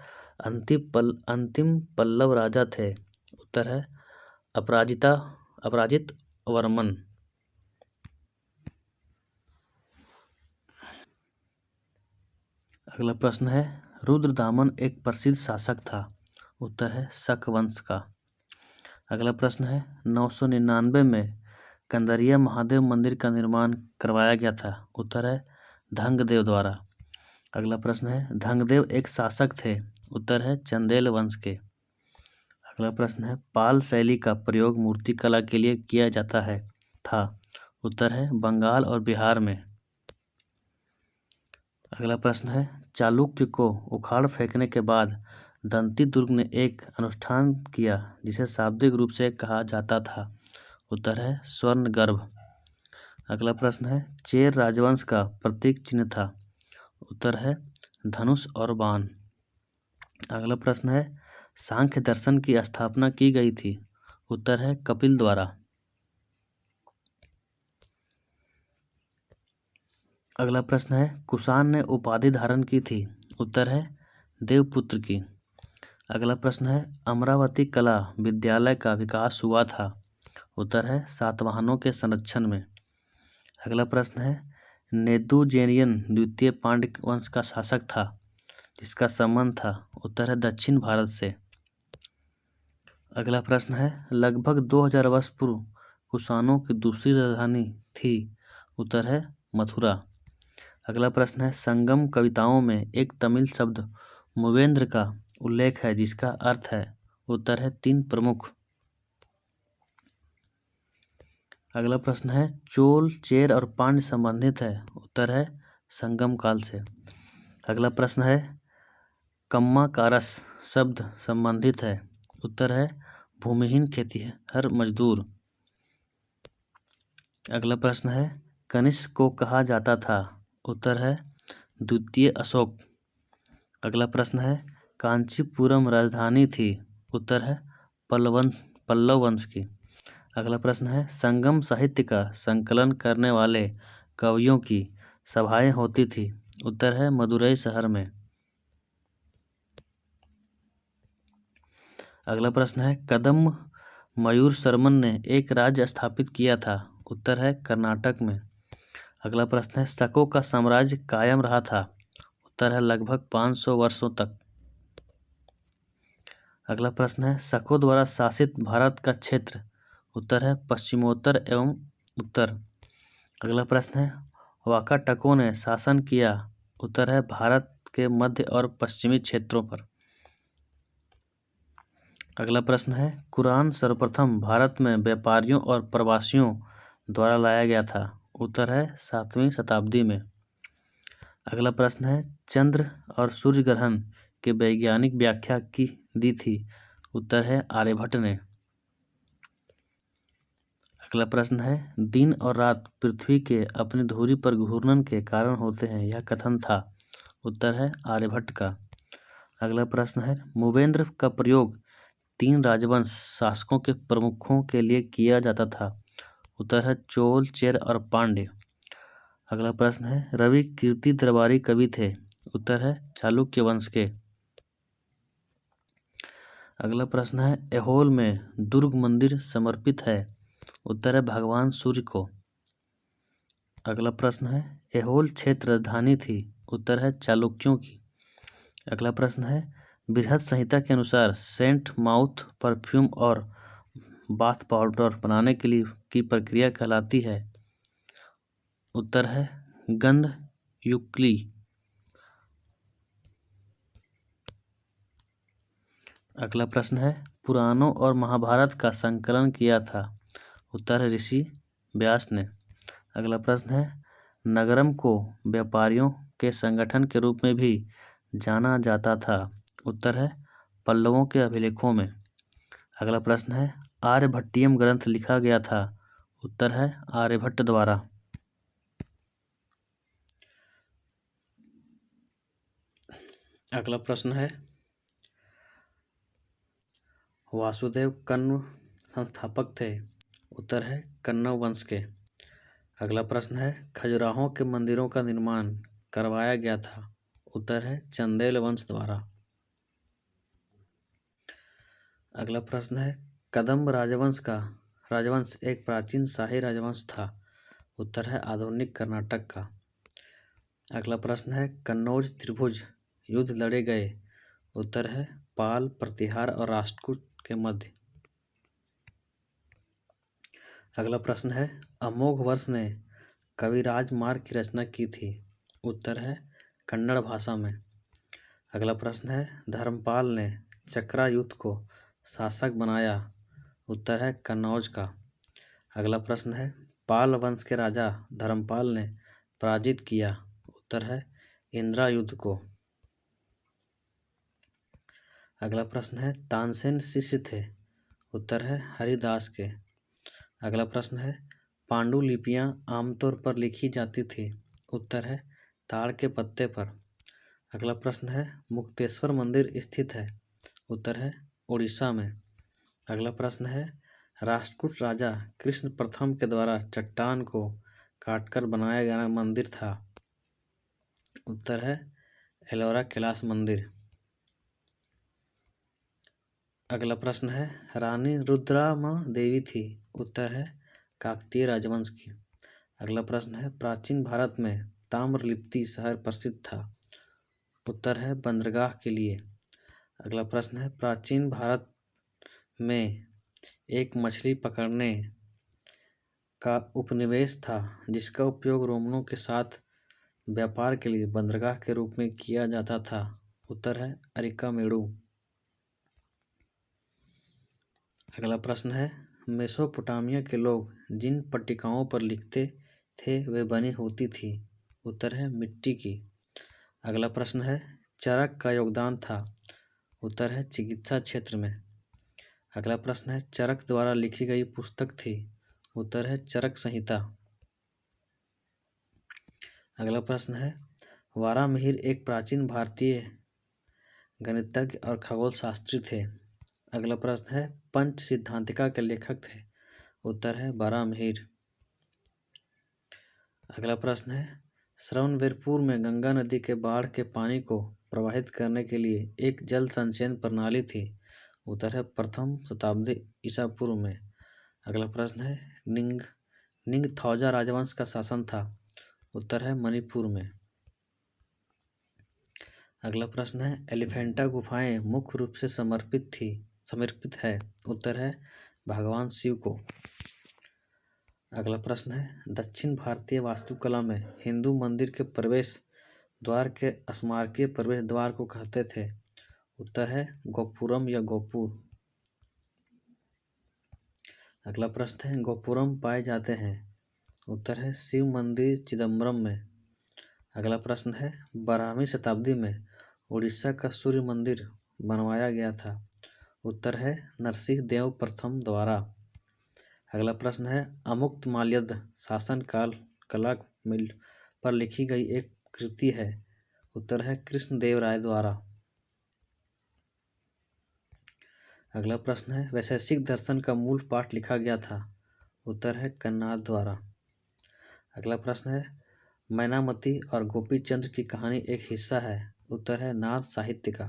अंतिम पल्लव राजा थे। उत्तर है अपराजित वर्मन। अगला प्रश्न है रुद्रदामन एक प्रसिद्ध शासक था। उत्तर है शक वंश का। अगला प्रश्न है 999 में कंदरिया महादेव मंदिर का निर्माण करवाया गया था। उत्तर है धंगदेव द्वारा। अगला प्रश्न है धंगदेव एक शासक थे। उत्तर है चंदेल वंश के। अगला प्रश्न है पाल शैली का प्रयोग मूर्तिकला के लिए किया जाता है था। उत्तर है बंगाल और बिहार में। अगला प्रश्न है चालुक्य को उखाड़ फेंकने के बाद दंती दुर्ग ने एक अनुष्ठान किया जिसे शाब्दिक रूप से कहा जाता था। उत्तर है स्वर्ण गर्भ। अगला प्रश्न है चेर राजवंश का प्रतीक चिन्ह था। उत्तर है धनुष और बाण। अगला प्रश्न है सांख्य दर्शन की स्थापना की गई थी। उत्तर है कपिल द्वारा। अगला प्रश्न है कुषाण ने उपाधि धारण की थी। उत्तर है देवपुत्र की। अगला प्रश्न है अमरावती कला विद्यालय का विकास हुआ था। उत्तर है सातवाहनों के संरक्षण में। अगला प्रश्न है नेदुजेनियन द्वितीय पांड्य वंश का शासक था जिसका संबंध था। उत्तर है दक्षिण भारत से। अगला प्रश्न है लगभग 2000 वर्ष पूर्व कुषाणों की दूसरी राजधानी थी। उत्तर है मथुरा। अगला प्रश्न है संगम कविताओं में एक तमिल शब्द मूवेंद्र का उल्लेख है जिसका अर्थ है। उत्तर है तीन प्रमुख। अगला प्रश्न है चोल चेर और पांड्य संबंधित है। उत्तर है संगम काल से। अगला प्रश्न है कम्मा कारस शब्द संबंधित है। उत्तर है भूमिहीन खेतिहर मजदूर। अगला प्रश्न है कनिष्क को कहा जाता था। उत्तर है द्वितीय अशोक। अगला प्रश्न है कांचीपुरम राजधानी थी। उत्तर है पल्लव वंश की। अगला प्रश्न है संगम साहित्य का संकलन करने वाले कवियों की सभाएं होती थी। उत्तर है मदुरई शहर में। अगला प्रश्न है कदम मयूर शर्मन ने एक राज्य स्थापित किया था। उत्तर है कर्नाटक में। अगला प्रश्न है शकों का साम्राज्य कायम रहा था। उत्तर है लगभग 500 वर्षों तक। अगला प्रश्न है शकों द्वारा शासित भारत का क्षेत्र। उत्तर है पश्चिमोत्तर एवं उत्तर। अगला प्रश्न है वाकाटकों ने शासन किया। उत्तर है भारत के मध्य और पश्चिमी क्षेत्रों पर। अगला प्रश्न है कुरान सर्वप्रथम भारत में व्यापारियों और प्रवासियों द्वारा लाया गया था। उत्तर है 7वीं शताब्दी में। अगला प्रश्न है चंद्र और सूर्य ग्रहण की वैज्ञानिक व्याख्या की दी थी। उत्तर है आर्यभट्ट ने। अगला प्रश्न है दिन और रात पृथ्वी के अपनी धुरी पर घूर्णन के कारण होते हैं यह कथन था। उत्तर है आर्यभट्ट का। अगला प्रश्न है मूवेंद्र का प्रयोग 3 राजवंश शासकों के प्रमुखों के लिए किया जाता था। उत्तर है चोल चेर और पांड्य। अगला प्रश्न है रवि कीर्ति दरबारी कवि थे। उत्तर है चालुक्य वंश के। अगला प्रश्न है ऐहोल में दुर्ग मंदिर समर्पित है। उत्तर है भगवान सूर्य को। अगला प्रश्न है ऐहोल क्षेत्र राजधानी थी। उत्तर है चालुक्यों की। अगला प्रश्न है बृहद संहिता के अनुसार सेंट माउथ परफ्यूम और बाथ पाउडर बनाने के लिए की प्रक्रिया कहलाती है। उत्तर है गंध युक्ली। अगला प्रश्न है पुराणों और महाभारत का संकलन किया था। उत्तर है ऋषि व्यास ने। अगला प्रश्न है नगरम को व्यापारियों के संगठन के रूप में भी जाना जाता था। उत्तर है पल्लवों के अभिलेखों में। अगला प्रश्न है आर्यभट्टियम ग्रंथ लिखा गया था। उत्तर है आर्यभट्ट द्वारा। अगला प्रश्न है वासुदेव कण्व संस्थापक थे? उत्तर है कन्नौ वंश के। अगला प्रश्न है खजुराहो के मंदिरों का निर्माण करवाया गया था? उत्तर है चंदेल वंश द्वारा। अगला प्रश्न है कदंब राजवंश एक प्राचीन शाही राजवंश था? उत्तर है आधुनिक कर्नाटक का। अगला प्रश्न है कन्नौज त्रिभुज युद्ध लड़े गए? उत्तर है पाल, प्रतिहार और राष्ट्रकूट के मध्य। अगला प्रश्न है अमोघ वर्ष ने कविराज मार्ग की रचना की थी? उत्तर है कन्नड़ भाषा में। अगला प्रश्न है धर्मपाल ने चक्रायुध को शासक बनाया? उत्तर है कन्नौज का। अगला प्रश्न है पाल वंश के राजा धर्मपाल ने पराजित किया? उत्तर है इंद्रायुध को। अगला प्रश्न है तानसेन शिष्य थे? उत्तर है हरिदास के। अगला प्रश्न है पांडुलिपियां आमतौर पर लिखी जाती थी? उत्तर है ताड़ के पत्ते पर। अगला प्रश्न है मुक्तेश्वर मंदिर स्थित है? उत्तर है उड़ीसा में। अगला प्रश्न है राष्ट्रकूट राजा कृष्ण प्रथम के द्वारा चट्टान को काटकर बनाया गया मंदिर था? उत्तर है एलोरा कैलाश मंदिर। अगला प्रश्न है रानी रुद्रामा देवी थी? उत्तर है काकतीय राजवंश की। अगला प्रश्न है प्राचीन भारत में ताम्रलिप्ति शहर प्रसिद्ध था? उत्तर है बंदरगाह के लिए। अगला प्रश्न है प्राचीन भारत में एक मछली पकड़ने का उपनिवेश था जिसका उपयोग रोमनों के साथ व्यापार के लिए बंदरगाह के रूप में किया जाता था? उत्तर है अरिकामेडू। अगला प्रश्न है मेसोपोटामिया के लोग जिन पट्टिकाओं पर लिखते थे वे बनी होती थी? उत्तर है मिट्टी की। अगला प्रश्न है चरक का योगदान था? उत्तर है चिकित्सा क्षेत्र में। अगला प्रश्न है चरक द्वारा लिखी गई पुस्तक थी? उत्तर है चरक संहिता। अगला प्रश्न है वारामिहिर एक प्राचीन भारतीय गणितज्ञ और खगोल शास्त्री थे? अगला प्रश्न है पंच सिद्धांतिका के लेखक थे? उत्तर है वारामिहिर। अगला प्रश्न है श्रवणबेरपुर में गंगा नदी के बाढ़ के पानी को प्रवाहित करने के लिए एक जल संचयन प्रणाली थी? उत्तर है प्रथम शताब्दी ईसा पूर्व में। अगला प्रश्न है निंगथौजा राजवंश का शासन था? उत्तर है मणिपुर में। अगला प्रश्न है एलिफेंटा गुफाएं मुख्य रूप से समर्पित है? उत्तर है भगवान शिव को। अगला प्रश्न है दक्षिण भारतीय वास्तुकला में हिंदू मंदिर के प्रवेश द्वार के स्मारकीय प्रवेश द्वार को कहते थे? उत्तर है गोपुरम या गोपुर। अगला प्रश्न है गोपुरम पाए जाते हैं? उत्तर है शिव मंदिर चिदम्बरम में। अगला प्रश्न है 12वीं शताब्दी में उड़ीसा का सूर्य मंदिर बनवाया गया था? उत्तर है नरसिंह देव प्रथम द्वारा। अगला प्रश्न है अमुक्त माल्यद शासन कला मिल पर लिखी गई एक कृति है? उत्तर है कृष्णदेव राय द्वारा। अगला प्रश्न है वैशेषिक दर्शन का मूल पाठ लिखा गया था? उत्तर है कन्नाद द्वारा। अगला प्रश्न है मैनामती और गोपीचंद्र की कहानी एक हिस्सा है? उत्तर है नाथ साहित्य का।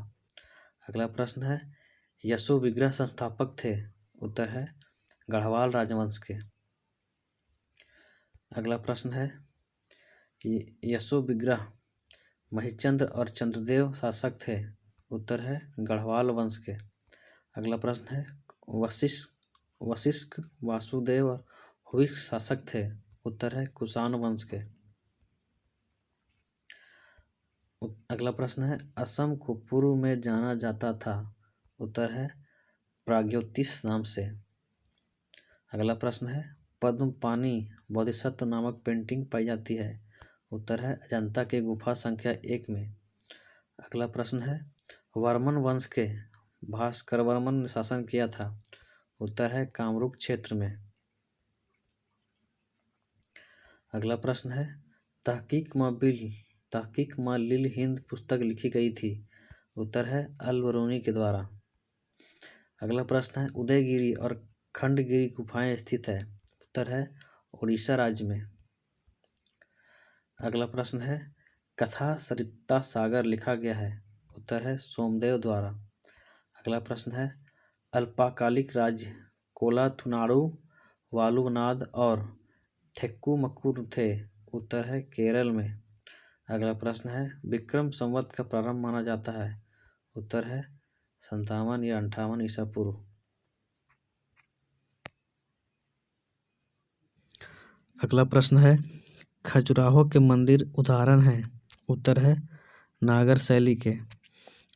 अगला प्रश्न है यशो विग्रह संस्थापक थे? उत्तर है गढ़वाल राजवंश के। अगला प्रश्न है यशो विग्रह महिचंद्र और चंद्रदेव शासक थे? उत्तर है गढ़वाल वंश के। अगला प्रश्न है वशिष्ठ वासुदेव और हुइक शासक थे? उत्तर है कुषाण वंश के। अगला प्रश्न है असम को पूर्व में जाना जाता था? उत्तर है प्राग्योतिष नाम से। अगला प्रश्न है पद्मपानी बोधिसत्व नामक पेंटिंग पाई जाती है? उत्तर है अजंता के गुफा संख्या 1 में। अगला प्रश्न है वर्मन वंश के भास्कर वर्मन ने शासन किया था? उत्तर है कामरूप क्षेत्र में। अगला प्रश्न है तहकीक म लिल हिंद पुस्तक लिखी गई थी? उत्तर है अल बरूनी के द्वारा। अगला प्रश्न है उदयगिरी और खंडगिरी गुफाएं स्थित है? उत्तर है उड़ीसा राज्य में। अगला प्रश्न है कथा सरिता सागर लिखा गया है? उत्तर है सोमदेव द्वारा। अगला प्रश्न है अल्पकालिक राज्य कोलाथुनाडु, वालुनाद और थेक्कुमक्कुर थे? उत्तर है केरल में। अगला प्रश्न है विक्रम संवत का प्रारंभ माना जाता है? उत्तर है 57 या 58 ईसा पूर्व। अगला प्रश्न है खजुराहो के मंदिर उदाहरण हैं? उत्तर है नागर शैली के।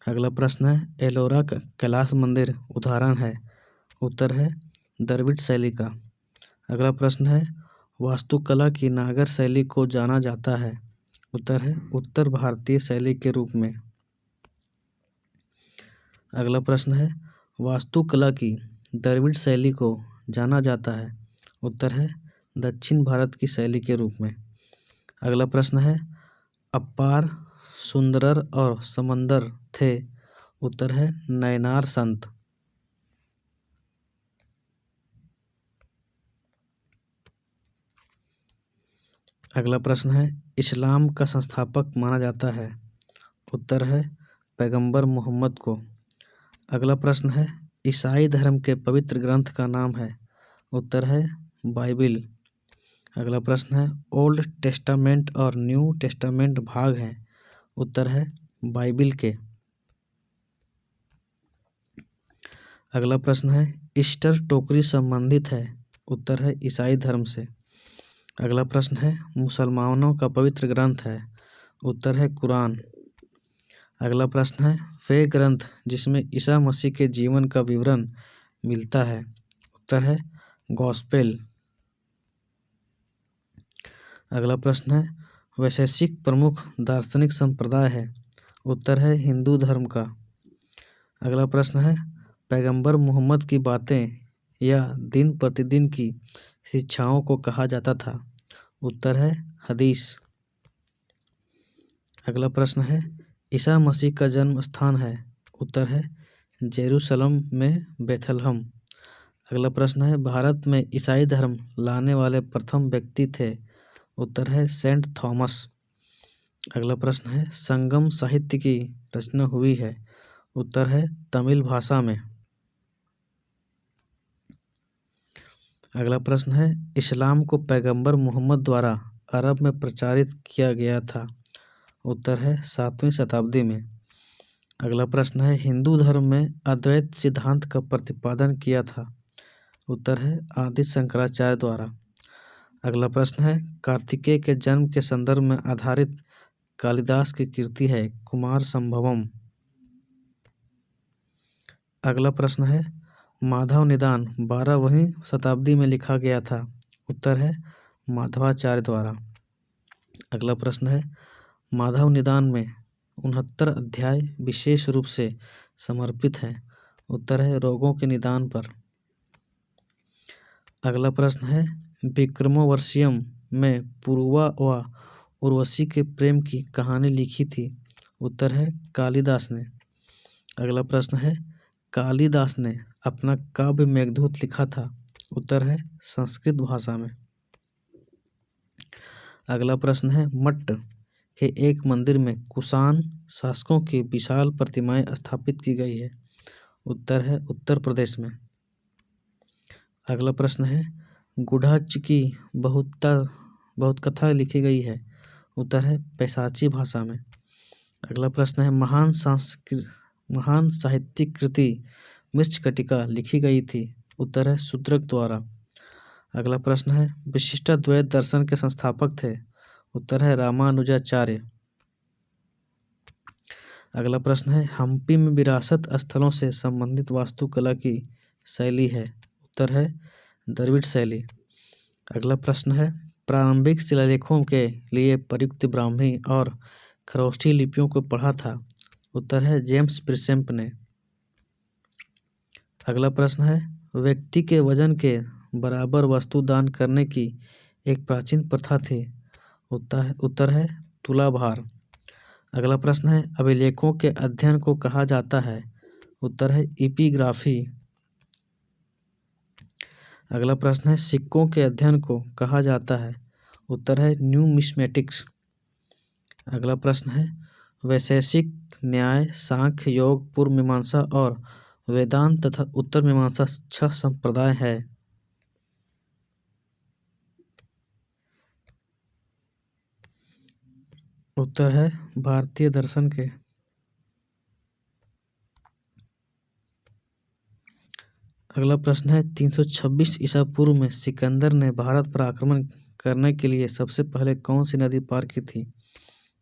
अगला प्रश्न है एलोरा का कैलाश मंदिर उदाहरण है? उत्तर है द्रविड़ शैली का। अगला प्रश्न है वास्तुकला की नागर शैली को जाना जाता है? उत्तर है उत्तर भारतीय शैली के रूप में। अगला प्रश्न है वास्तुकला की द्रविड़ शैली को जाना जाता है? उत्तर है दक्षिण भारत की शैली के रूप में। अगला प्रश्न है अपार सुंदरर और समंदर थे? उत्तर है नयनार संत। अगला प्रश्न है इस्लाम का संस्थापक माना जाता है? उत्तर है पैगंबर मोहम्मद को। अगला प्रश्न है ईसाई धर्म के पवित्र ग्रंथ का नाम है? उत्तर है बाइबिल। अगला प्रश्न है ओल्ड टेस्टामेंट और न्यू टेस्टामेंट भाग हैं? उत्तर है बाइबिल के। अगला प्रश्न है ईस्टर टोकरी संबंधित है? उत्तर है ईसाई धर्म से। अगला प्रश्न है मुसलमानों का पवित्र ग्रंथ है? उत्तर है कुरान। अगला प्रश्न है वे ग्रंथ जिसमें ईसा मसीह के जीवन का विवरण मिलता है? उत्तर है गॉस्पेल। अगला प्रश्न है वैशेषिक प्रमुख दार्शनिक संप्रदाय है? उत्तर है हिंदू धर्म का। अगला प्रश्न है पैगंबर मोहम्मद की बातें या दिन प्रतिदिन की शिक्षाओं को कहा जाता था? उत्तर है हदीस। अगला प्रश्न है ईसा मसीह का जन्म स्थान है? उत्तर है जेरूशलम में बेथलहम। अगला प्रश्न है भारत में ईसाई धर्म लाने वाले प्रथम व्यक्ति थे? उत्तर है सेंट थॉमस। अगला प्रश्न है संगम साहित्य की रचना हुई है? उत्तर है तमिल भाषा में। अगला प्रश्न है इस्लाम को पैगंबर मोहम्मद द्वारा अरब में प्रचारित किया गया था? उत्तर है 7वीं शताब्दी में। अगला प्रश्न है हिंदू धर्म में अद्वैत सिद्धांत का प्रतिपादन किया था? उत्तर है आदि शंकराचार्य द्वारा। अगला प्रश्न है कार्तिकेय के जन्म के संदर्भ में आधारित कालिदास की कृति है कुमार संभवम। अगला प्रश्न है माधव निदान 12वीं शताब्दी में लिखा गया था? उत्तर है माधवाचार्य द्वारा। अगला प्रश्न है माधव निदान में 69 अध्याय विशेष रूप से समर्पित हैं? उत्तर है रोगों के निदान पर। अगला प्रश्न है विक्रमोर्वशीयम में पुरुवा व उर्वशी के प्रेम की कहानी लिखी थी? उत्तर है कालिदास ने। अगला प्रश्न है कालिदास ने अपना काव्य मेघदूत लिखा था? उत्तर है संस्कृत भाषा में। अगला प्रश्न है मट्ट के एक मंदिर में कुषाण शासकों की विशाल प्रतिमाएं स्थापित की गई है? उत्तर है उत्तर प्रदेश में। अगला प्रश्न है गुढ़ाच की बहुत कथा लिखी गई है? उत्तर है पैशाची भाषा में। अगला प्रश्न है महान साहित्यिक कृति मृच्छकटिका लिखी गई थी? उत्तर है शूद्रक द्वारा। अगला प्रश्न है विशिष्टाद्वैत दर्शन के संस्थापक थे? उत्तर है रामानुजाचार्य। अगला प्रश्न है हम्पी में विरासत स्थलों से संबंधित वास्तुकला की शैली है? उत्तर है द्रविड़ शैली। अगला प्रश्न है प्रारंभिक शिलालेखों के लिए प्रयुक्त ब्राह्मी और खरोष्ठी लिपियों को पढ़ा था? उत्तर है जेम्स प्रिसेंप ने। अगला प्रश्न है व्यक्ति के वजन के बराबर वस्तु दान करने की एक प्राचीन प्रथा थी? उत्तर है तुलाभार। अगला प्रश्न है अभिलेखों के अध्ययन को कहा जाता है? उत्तर है एपिग्राफी। अगला प्रश्न है सिक्कों के अध्ययन को कहा जाता है। उत्तर है न्यूमिस्मेटिक्स। अगला प्रश्न है वैशेषिक न्याय, सांख्य, योग, पूर्व मीमांसा और वेदांत तथा उत्तर मीमांसा 6 संप्रदाय है। उत्तर है भारतीय दर्शन के। अगला प्रश्न है 326 ईसा पूर्व में सिकंदर ने भारत पर आक्रमण करने के लिए सबसे पहले कौन सी नदी पार की थी।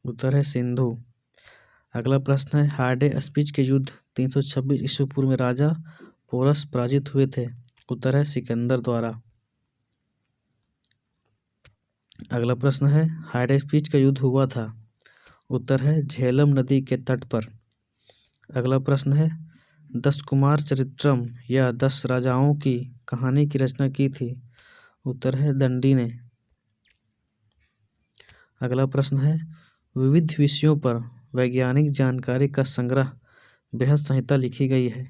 उत्तर है सिंधु। अगला प्रश्न है हार्डे स्पीच के युद्ध 326 ईसा पूर्व में राजा पोरस पराजित हुए थे। उत्तर है सिकंदर द्वारा। अगला प्रश्न है हार्डे स्पीच का युद्ध हुआ था। उत्तर है झेलम नदी के तट पर। अगला प्रश्न है 10 कुमार चरित्रम या 10 राजाओं की कहानी की रचना की थी। उत्तर है दंडी ने। अगला प्रश्न है विविध विषयों पर वैज्ञानिक जानकारी का संग्रह बृहत संहिता लिखी गई है।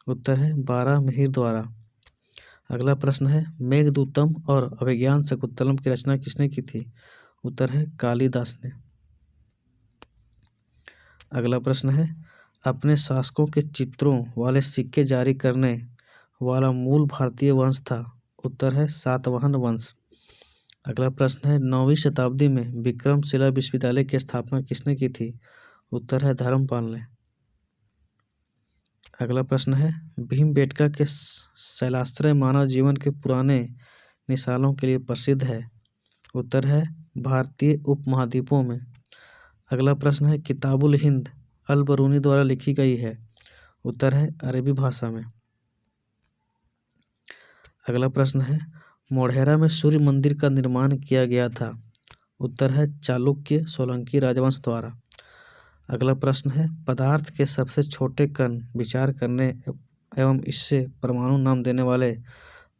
उत्तर है बारामिहिर द्वारा। अगला प्रश्न है मेघदूतम और अभिज्ञान शकुंतलम की रचना किसने की थी। उत्तर है कालिदास ने। अगला प्रश्न है अपने शासकों के चित्रों वाले सिक्के जारी करने वाला मूल भारतीय वंश था। उत्तर है सातवाहन वंश। अगला प्रश्न है 9वीं शताब्दी में विक्रमशिला विश्वविद्यालय की स्थापना किसने की थी। उत्तर है धर्मपाल ने। अगला प्रश्न है भीमबेटका के शैलाश्रय मानव जीवन के पुराने मिसालों के लिए प्रसिद्ध है। उत्तर है भारतीय उपमहाद्वीपों में। अगला प्रश्न है किताबुल हिंद अल बरूनी द्वारा लिखी गई है। उत्तर है अरबी भाषा में। अगला प्रश्न है मोढेरा में सूर्य मंदिर का निर्माण किया गया था। उत्तर है चालुक्य सोलंकी राजवंश द्वारा। अगला प्रश्न है पदार्थ के सबसे छोटे कण विचार करने एवं इससे परमाणु नाम देने वाले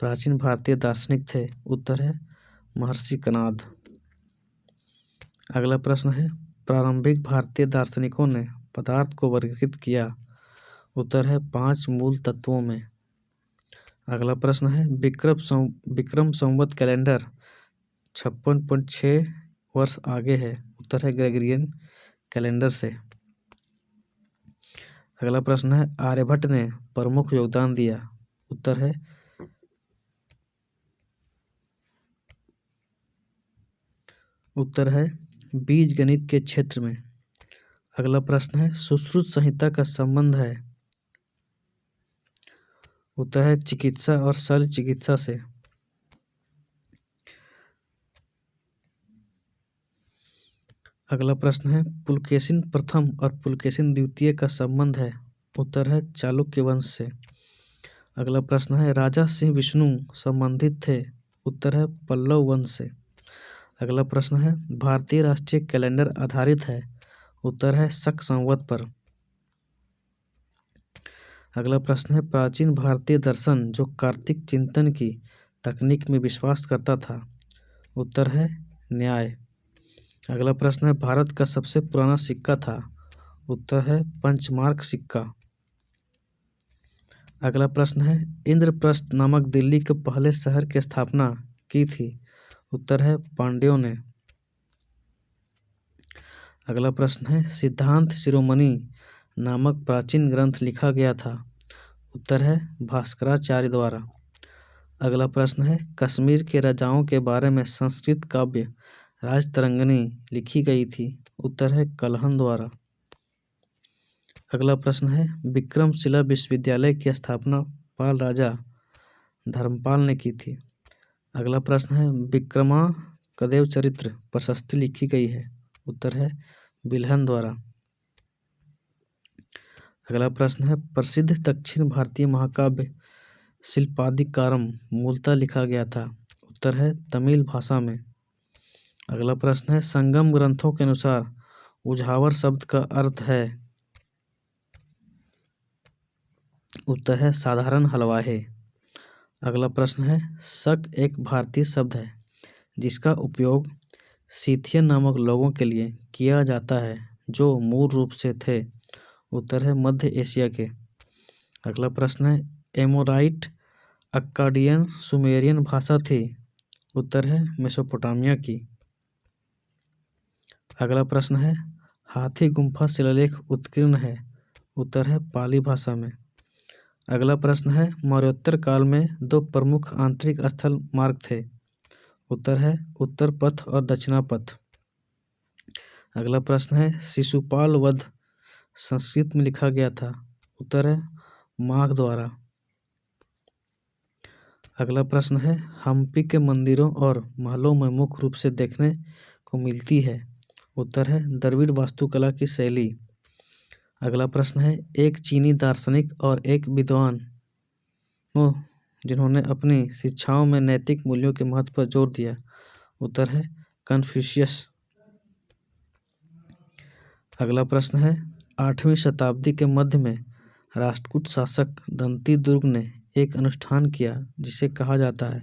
प्राचीन भारतीय दार्शनिक थे। उत्तर है महर्षि कणाद। अगला प्रश्न है प्रारंभिक भारतीय दार्शनिकों ने पदार्थ को वर्गीकृत किया। उत्तर है 5 मूल तत्वों में। अगला प्रश्न है विक्रम संवत कैलेंडर 56.6 वर्ष आगे है। उत्तर है ग्रेगरियन कैलेंडर से। अगला प्रश्न है आर्यभट्ट ने प्रमुख योगदान दिया। उत्तर है बीज गणित के क्षेत्र में। अगला प्रश्न है सुश्रुत संहिता का संबंध है। उत्तर है चिकित्सा और शल्य चिकित्सा से। अगला प्रश्न है पुलकेशिन प्रथम और पुलकेशिन द्वितीय का संबंध है। उत्तर है चालुक्य वंश से। अगला प्रश्न है राजा सिंह विष्णु संबंधित थे। उत्तर है पल्लव वंश से। अगला प्रश्न है भारतीय राष्ट्रीय कैलेंडर आधारित है। उत्तर है शक संवत पर। अगला प्रश्न है प्राचीन भारतीय दर्शन जो कार्तिक चिंतन की तकनीक में विश्वास करता था। उत्तर है न्याय। अगला प्रश्न है भारत का सबसे पुराना सिक्का था। उत्तर है पंचमार्क सिक्का। अगला प्रश्न है इंद्रप्रस्थ नामक दिल्ली के पहले शहर की स्थापना की थी। उत्तर है पांड्यों ने। अगला प्रश्न है सिद्धांत शिरोमणि नामक प्राचीन ग्रंथ लिखा गया था। उत्तर है भास्कराचार्य द्वारा। अगला प्रश्न है कश्मीर के राजाओं के बारे में संस्कृत काव्य राजतरंगिणी लिखी गई थी। उत्तर है कलहन द्वारा। अगला प्रश्न है विक्रमशिला विश्वविद्यालय की स्थापना पाल राजा धर्मपाल ने की थी। अगला प्रश्न है विक्रमांकदेव चरित्र प्रशस्ति लिखी गई है। उत्तर है बिल्हन द्वारा। अगला प्रश्न है प्रसिद्ध दक्षिण भारतीय महाकाव्य शिल्पादिकारम मूलतः लिखा गया था। उत्तर है तमिल भाषा में। अगला प्रश्न है संगम ग्रंथों के अनुसार उझावर शब्द का अर्थ है। उत्तर है साधारण हलवाहे। अगला प्रश्न है शक एक भारतीय शब्द है जिसका उपयोग सीथियन नामक लोगों के लिए किया जाता है जो मूल रूप से थे। उत्तर है मध्य एशिया के। अगला प्रश्न है एमोराइट अक्काडियन सुमेरियन भाषा थी? उत्तर है मेसोपोटामिया की। अगला प्रश्न है, हाथी गुम्फा शिलालेख उत्कीर्ण है? उत्तर है पाली भाषा में। अगला प्रश्न है, मौर्योत्तर काल में दो प्रमुख आंतरिक स्थल मार्ग थे? उत्तर है उत्तर पथ और दक्षिणा पथ। अगला प्रश्न है, शिशुपाल वध संस्कृत में लिखा गया था? उत्तर है माघ द्वारा। अगला प्रश्न है, हम्पी के मंदिरों और महलों में मुख्य रूप से देखने को मिलती है? उत्तर है द्रविड़ वास्तुकला की शैली। अगला प्रश्न है, एक चीनी दार्शनिक और एक विद्वान जिन्होंने अपनी शिक्षाओं में नैतिक मूल्यों के महत्व पर जोर दिया? उत्तर है कन्फ्यूशियस। अगला प्रश्न है, 8वीं शताब्दी के मध्य में राष्ट्रकूट शासक दंती दुर्ग ने एक अनुष्ठान किया जिसे कहा जाता है?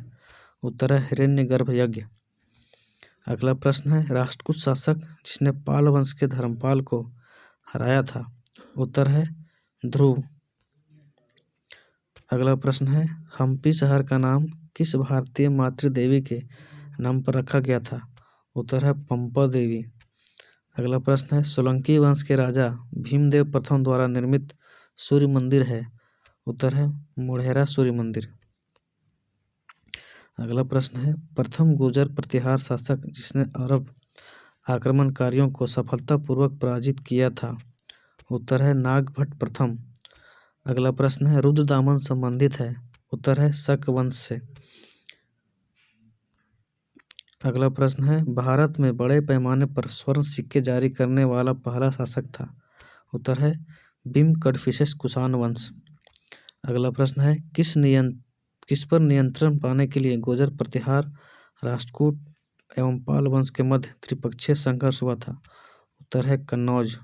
उत्तर है हिरण्यगर्भ यज्ञ। अगला प्रश्न है, राष्ट्रकूट शासक जिसने पाल वंश के धर्मपाल को हराया था? उत्तर है ध्रुव। अगला प्रश्न है, हम्पी शहर का नाम किस भारतीय मातृदेवी के नाम पर रखा गया था? उत्तर है पंपा देवी। अगला प्रश्न है, सोलंकी वंश के राजा भीमदेव प्रथम द्वारा निर्मित सूर्य मंदिर है? उत्तर है मोढेरा सूर्य मंदिर। अगला प्रश्न है, प्रथम गुर्जर प्रतिहार शासक जिसने अरब आक्रमणकारियों को सफलतापूर्वक पराजित किया था? उत्तर है नागभट्ट प्रथम। अगला प्रश्न है, रुद्रदामन संबंधित है? उत्तर है शक वंश से। अगला प्रश्न है, भारत में बड़े पैमाने पर स्वर्ण सिक्के जारी करने वाला पहला शासक था? उत्तर है बिम कड़फिसेस कुषाण वंश। अगला प्रश्न है, किस पर नियंत्रण पाने के लिए गुर्जर प्रतिहार, राष्ट्रकूट एवं पाल वंश के मध्य त्रिपक्षीय संघर्ष हुआ था? उत्तर है कन्नौज।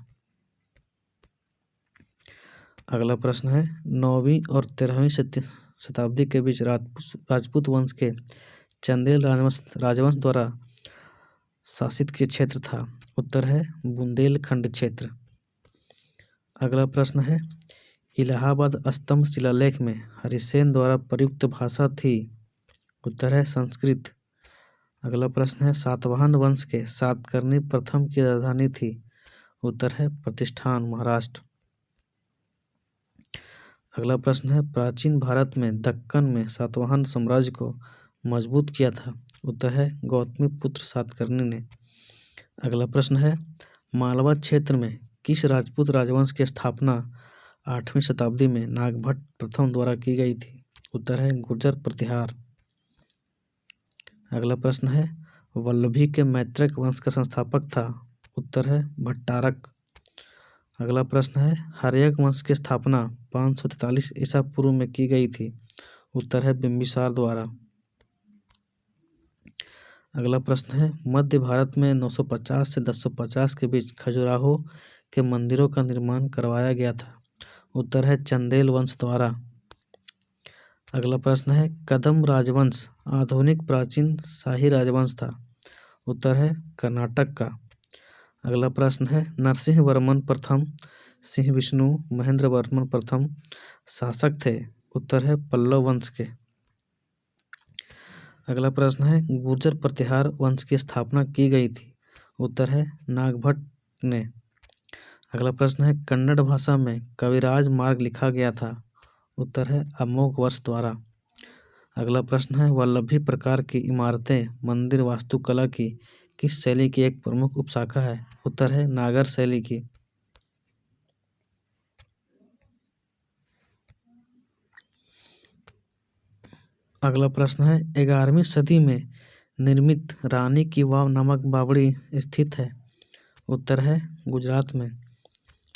अगला प्रश्न है, 9वीं और 13वीं शताब्दी के बीच राजपूत वंश के चंदेल राजवंश द्वारा शासित किया क्षेत्र था? उत्तर है बुंदेलखंड क्षेत्र। अगला प्रश्न है, इलाहाबाद स्तंभ शिलालेख में हरिसेन द्वारा प्रयुक्त भाषा थी? उत्तर है संस्कृत। अगला प्रश्न है, सातवाहन वंश के सातकर्णी प्रथम की राजधानी थी? उत्तर है प्रतिष्ठान महाराष्ट्र। अगला प्रश्न है, प्राचीन भारत में दक्कन में सातवाहन साम्राज्य को मजबूत किया था? उत्तर है गौतमीपुत्र सातकर्णी ने। अगला प्रश्न है, मालवा क्षेत्र में किस राजपूत राजवंश की स्थापना 8वीं शताब्दी में नागभट्ट प्रथम द्वारा की गई थी? उत्तर है गुर्जर प्रतिहार। अगला प्रश्न है, वल्लभी के मैत्रक वंश का संस्थापक था? उत्तर है भट्टारक। अगला प्रश्न है, हर्यक वंश की स्थापना 543 ईसा पूर्व में की गई थी? उत्तर है बिंबिसार द्वारा। अगला प्रश्न है, मध्य भारत में 950 से 1050 के बीच खजुराहो के मंदिरों का निर्माण करवाया गया था? उत्तर है चंदेल वंश द्वारा। अगला प्रश्न है, कदम राजवंश आधुनिक प्राचीन शाही राजवंश था? उत्तर है कर्नाटक का। अगला प्रश्न है, नरसिंह वर्मन प्रथम सिंह विष्णु महेंद्र वर्मन प्रथम शासक थे? उत्तर है पल्लव वंश के। अगला प्रश्न है, गुर्जर प्रतिहार वंश की स्थापना की गई थी? उत्तर है नागभट्ट ने। अगला प्रश्न है, कन्नड़ भाषा में कविराज मार्ग लिखा गया था? उत्तर है अमोघवर्ष द्वारा। अगला प्रश्न है, वल्लभी प्रकार की इमारतें मंदिर वास्तुकला की किस शैली की एक प्रमुख उपशाखा है? उत्तर है नागर शैली की। अगला प्रश्न है, 11वीं सदी में निर्मित रानी की वाव नामक बावड़ी स्थित है? उत्तर है गुजरात में।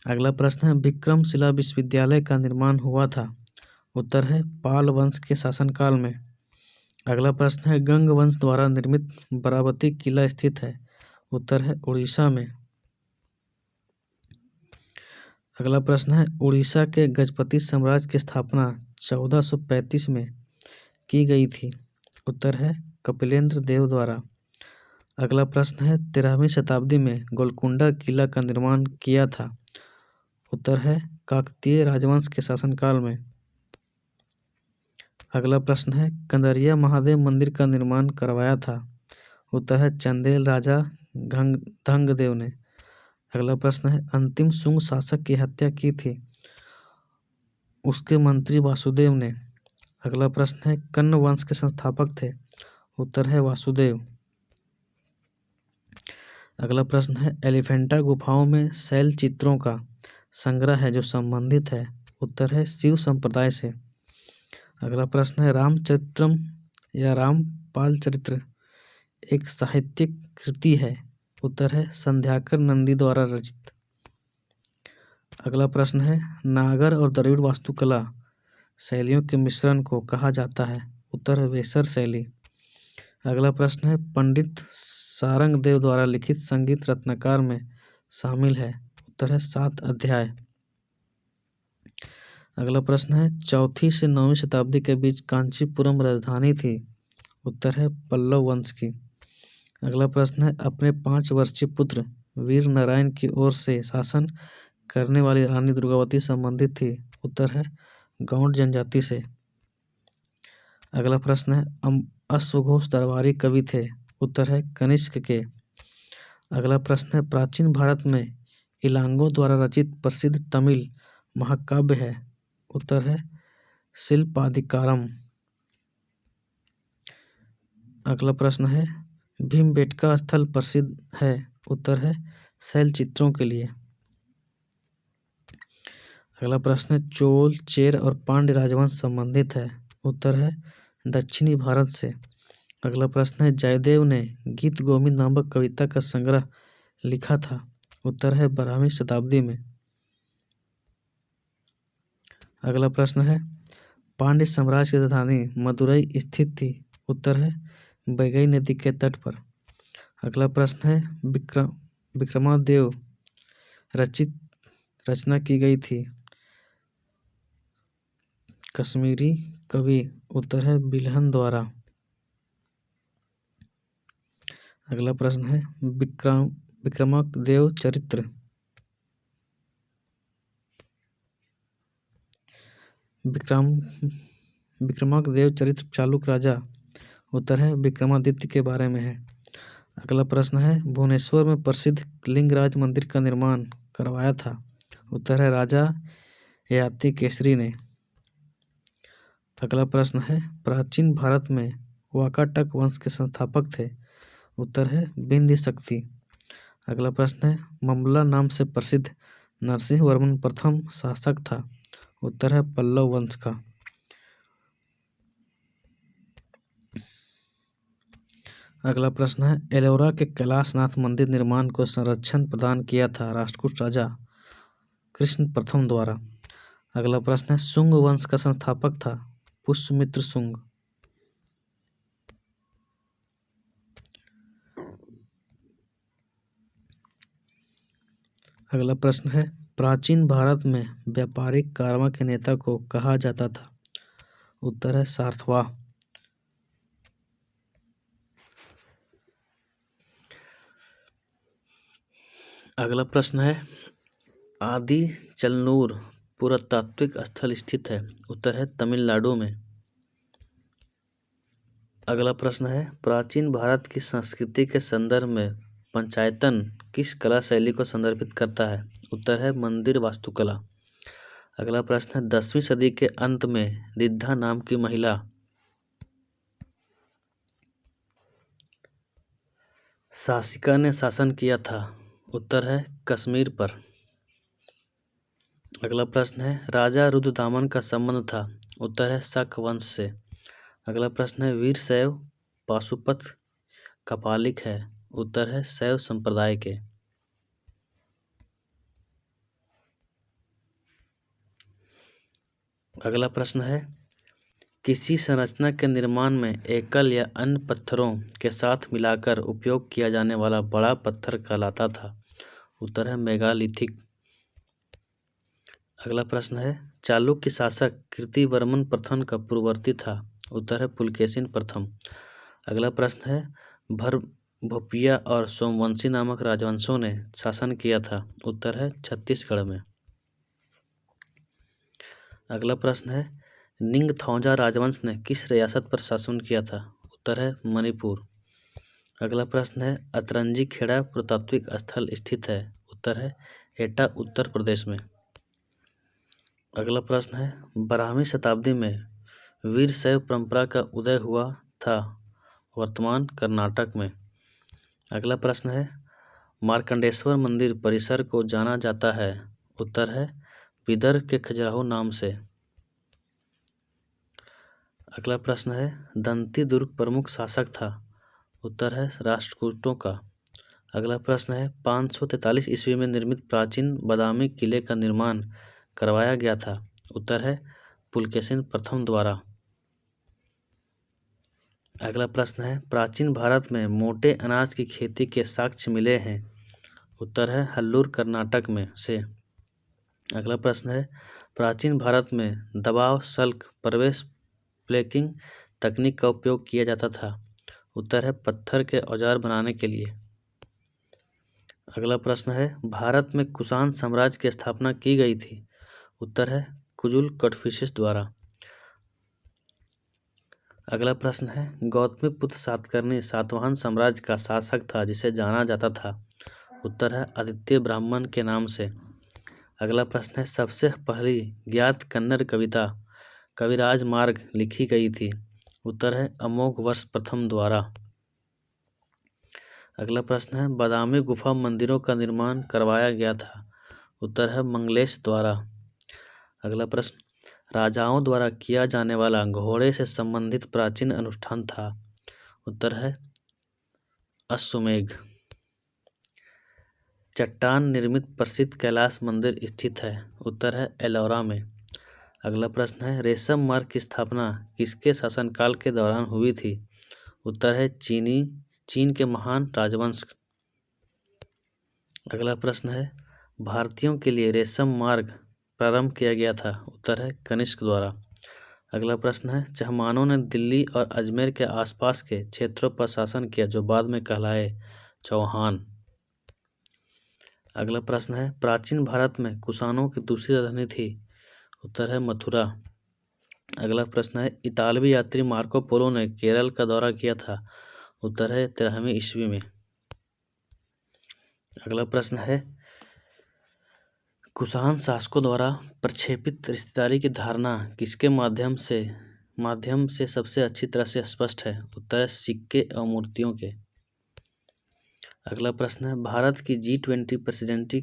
अगला प्रश्न है, विक्रमशिला विश्वविद्यालय का निर्माण हुआ था? उत्तर है पाल वंश के शासनकाल में। अगला प्रश्न है, गंग वंश द्वारा निर्मित बराबती किला स्थित है? उत्तर है उड़ीसा में। अगला प्रश्न है, उड़ीसा के गजपति साम्राज्य की स्थापना 1435 में की गई थी? उत्तर है कपिलेंद्र देव द्वारा। अगला प्रश्न है, 13वीं शताब्दी में गोलकुंडा किला का निर्माण किया था? उत्तर है काकतीय राजवंश के शासनकाल में। अगला प्रश्न है, कंदरिया महादेव मंदिर का निर्माण करवाया था? उत्तर है चंदेल राजा धंगदेव ने। अगला प्रश्न है, अंतिम शुंग शासक की हत्या की थी? उसके मंत्री वासुदेव ने। अगला प्रश्न है, कण्व वंश के संस्थापक थे? उत्तर है वासुदेव। अगला प्रश्न है, एलिफेंटा गुफाओं में शैल चित्रों का संग्रह है जो संबंधित है? उत्तर है शिव संप्रदाय से। अगला प्रश्न है, रामचरित्रम या रामपाल चरित्र एक साहित्यिक कृति है? उत्तर है संध्याकर नंदी द्वारा रचित। अगला प्रश्न है, नागर और द्रविड़ वास्तुकला शैलियों के मिश्रण को कहा जाता है? उत्तर है वेसर शैली। अगला प्रश्न है, पंडित सारंग देव द्वारा लिखित संगीत रत्नाकर में शामिल है? उत्तर है 7 अध्याय। अगला प्रश्न है, 4वीं से 9वीं शताब्दी के बीच कांचीपुरम राजधानी थी? उत्तर है पल्लव वंश की। अगला प्रश्न है, अपने 5 वर्षीय पुत्र वीर नारायण की ओर से शासन करने वाली रानी दुर्गावती संबंधित थी? उत्तर है गौंड जनजाति से। अगला प्रश्न है, अश्वघोष दरबारी कवि थे? उत्तर है कनिष्क के। अगला प्रश्न है, प्राचीन भारत में इलांगो द्वारा रचित प्रसिद्ध तमिल महाकाव्य है? उत्तर है शिल्पाधिकारम। अगला प्रश्न है, भीमबेटका स्थल प्रसिद्ध है? उत्तर है शैल चित्रों के लिए। अगला प्रश्न है, चोल चेर और पांड्य राजवंश संबंधित है? उत्तर है दक्षिणी भारत से। अगला प्रश्न है, जयदेव ने गीत गोविंद नामक कविता का संग्रह लिखा था? उत्तर है 12वीं शताब्दी में। अगला प्रश्न है, पांड्य साम्राज्य की राजधानी मदुरई स्थित थी? उत्तर है वैगई नदी के तट पर। अगला प्रश्न है, विक्रमादेव रचित रचना की गई थी कश्मीरी कवि? उत्तर है बिल्हन द्वारा। अगला प्रश्न है, विक्रमादेव चरित्र विक्रमादेव चरित्र चालुक्य राजा? उत्तर है विक्रमादित्य के बारे में है। अगला प्रश्न है, भुवनेश्वर में प्रसिद्ध लिंगराज मंदिर का निर्माण करवाया था? उत्तर है राजा ययाति केसरी ने। अगला प्रश्न है, प्राचीन भारत में वाकाटक वंश के संस्थापक थे? उत्तर है विंध्य शक्ति। अगला प्रश्न है, मम्मला नाम से प्रसिद्ध नरसिंह वर्मन प्रथम शासक था? उत्तर है पल्लव वंश का। अगला प्रश्न है, एलोरा के कैलाशनाथ मंदिर निर्माण को संरक्षण प्रदान किया था राष्ट्रकूट राजा कृष्ण प्रथम द्वारा? अगला प्रश्न है, शुंग वंश का संस्थापक था? पुष्यमित्र शुंग। अगला प्रश्न है, प्राचीन भारत में व्यापारिक कारवां के नेता को कहा जाता था? उत्तर है सारथवाह। अगला प्रश्न है, आदि चलनूर पुरातात्विक स्थल स्थित है? उत्तर है तमिलनाडु में। अगला प्रश्न है, प्राचीन भारत की संस्कृति के संदर्भ में पंचायतन किस कला शैली को संदर्भित करता है? उत्तर है मंदिर वास्तुकला। अगला प्रश्न है, 10वीं सदी के अंत में दिद्धा नाम की महिला शासिका ने शासन किया था? उत्तर है कश्मीर पर। अगला प्रश्न है, राजा रुद्रदामन का संबंध था? उत्तर है शक वंश से। अगला प्रश्न है, वीरशैव पाशुपत का पालिक है? उत्तर है शैव संप्रदाय के। अगला प्रश्न है, किसी संरचना के निर्माण में एकल या अन्य पत्थरों के साथ मिलाकर उपयोग किया जाने वाला बड़ा पत्थर कहलाता था? उत्तर है मेगालिथिक। अगला प्रश्न है, चालुक्य शासक कीर्तिवर्मन प्रथम का पूर्ववर्ती था? उत्तर है पुलकेशिन प्रथम। अगला प्रश्न है, भोपिया और सोमवंशी नामक राजवंशों ने शासन किया था? उत्तर है छत्तीसगढ़ में। अगला प्रश्न है, निंगथौजा राजवंश ने किस रियासत पर शासन किया था? उत्तर है मणिपुर। अगला प्रश्न है अतरंजी खेड़ा पुरातात्विक स्थल स्थित है? उत्तर है एटा, उत्तर प्रदेश में। अगला प्रश्न है 12वीं शताब्दी में वीर शैव परंपरा का उदय हुआ था? वर्तमान कर्नाटक में। अगला प्रश्न है मार्कंडेश्वर मंदिर परिसर को जाना जाता है? उत्तर है बिदर के खजुराहो नाम से। अगला प्रश्न है दंती दुर्ग प्रमुख शासक था? उत्तर है राष्ट्रकूटों का। अगला प्रश्न है 543 ईस्वी में निर्मित प्राचीन बादामी किले का निर्माण करवाया गया था? उत्तर है पुलकेशिन प्रथम द्वारा। अगला प्रश्न है प्राचीन भारत में मोटे अनाज की खेती के साक्ष्य मिले हैं? उत्तर है हल्लूर कर्नाटक में से। अगला प्रश्न है प्राचीन भारत में दबाव सल्क प्रवेश प्लेकिंग तकनीक का उपयोग किया जाता था? उत्तर है पत्थर के औजार बनाने के लिए। अगला प्रश्न है भारत में कुषाण साम्राज्य की स्थापना की गई थी? उत्तर है कुजुल कटफिशिस द्वारा। अगला प्रश्न है गौतमीपुत्र सातकर्णी सातवाहन साम्राज्य का शासक था जिसे जाना जाता था? उत्तर है आदित्य ब्राह्मण के नाम से। अगला प्रश्न है सबसे पहली ज्ञात कन्नड़ कविता कविराज मार्ग लिखी गई थी? उत्तर है अमोघ वर्ष प्रथम द्वारा। अगला प्रश्न है बादामी गुफा मंदिरों का निर्माण करवाया गया था? उत्तर है मंगलेश द्वारा। अगला प्रश्न राजाओं द्वारा किया जाने वाला घोड़े से संबंधित प्राचीन अनुष्ठान था? उत्तर है अश्वमेध। चट्टान निर्मित प्रसिद्ध कैलाश मंदिर स्थित है? उत्तर है एलोरा में। अगला प्रश्न है रेशम मार्ग की स्थापना किसके शासनकाल के दौरान हुई थी? उत्तर है चीन के महान राजवंश। अगला प्रश्न है भारतीयों के लिए रेशम मार्ग प्रारंभ किया गया था? उत्तर है कनिष्क द्वारा। अगला प्रश्न है चहमानों ने दिल्ली और अजमेर के आसपास के क्षेत्रों पर शासन किया जो बाद में कहलाए चौहान। अगला प्रश्न है प्राचीन भारत में कुषाणों की दूसरी राजधानी थी? उत्तर है मथुरा। अगला प्रश्न है इतालवी यात्री मार्को पोलो ने केरल का दौरा किया था? उत्तर है 13वीं ईस्वी में। अगला प्रश्न है कुषाण शासकों द्वारा प्रक्षेपित रिश्तेदारी की धारणा किसके माध्यम से सबसे अच्छी तरह से स्पष्ट है? उत्तर है सिक्के और मूर्तियों के। अगला प्रश्न है भारत की G20 प्रेसिडेंसी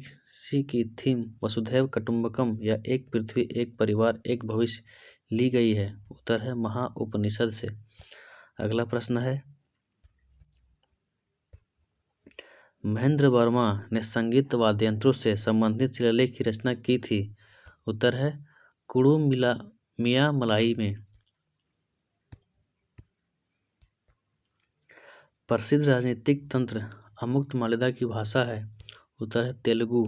की थीम वसुधैव कुटुंबकम या एक पृथ्वी एक परिवार एक भविष्य ली गई है? उत्तर है महाउपनिषद से। अगला प्रश्न है महेंद्र वर्मा ने संगीत वाद्ययंत्रों से संबंधित शिलालेख की रचना की थी? उत्तर है मिया मलाई में। प्रसिद्ध राजनीतिक तंत्र अमुक्त मालिदा की भाषा है? उत्तर है तेलुगु।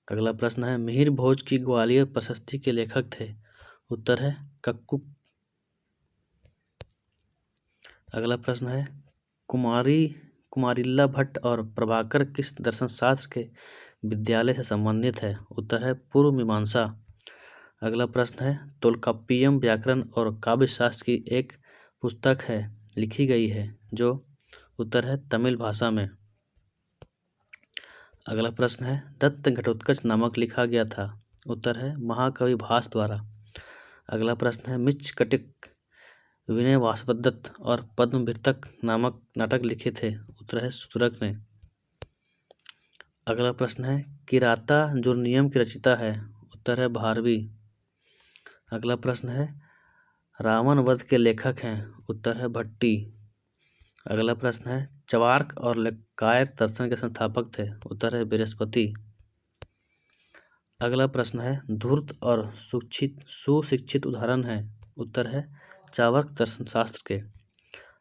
अगला प्रश्न है मिहिर भोज की ग्वालियर प्रशस्ति के लेखक थे? उत्तर है कक्कू। अगला प्रश्न है कुमारिल्ला भट्ट और प्रभाकर किस दर्शन शास्त्र के विद्यालय से संबंधित है? उत्तर है पूर्व मीमांसा। अगला प्रश्न है तोल्काप्पियम व्याकरण और काव्य शास्त्र की एक पुस्तक है लिखी गई है जो? उत्तर है तमिल भाषा में। अगला प्रश्न है दत्त घटोत्कच नामक लिखा गया था? उत्तर है महाकवि भास द्वारा। अगला प्रश्न है मृच्छकटिक विनय वासवदत्त और पद्मभृतक नामक नाटक लिखे थे? उत्तर है शूद्रक ने। अगला प्रश्न है किराता जो नियम की रचयिता है? उत्तर है भारवी। अगला प्रश्न है रावण वध के लेखक हैं? उत्तर है भट्टी। अगला प्रश्न है चवार्क और लेक्कायत दर्शन के संस्थापक थे? उत्तर है बृहस्पति। अगला प्रश्न है धूर्त और सुशिक्षित उदाहरण है? उत्तर है चावर्क दर्शन शास्त्र के।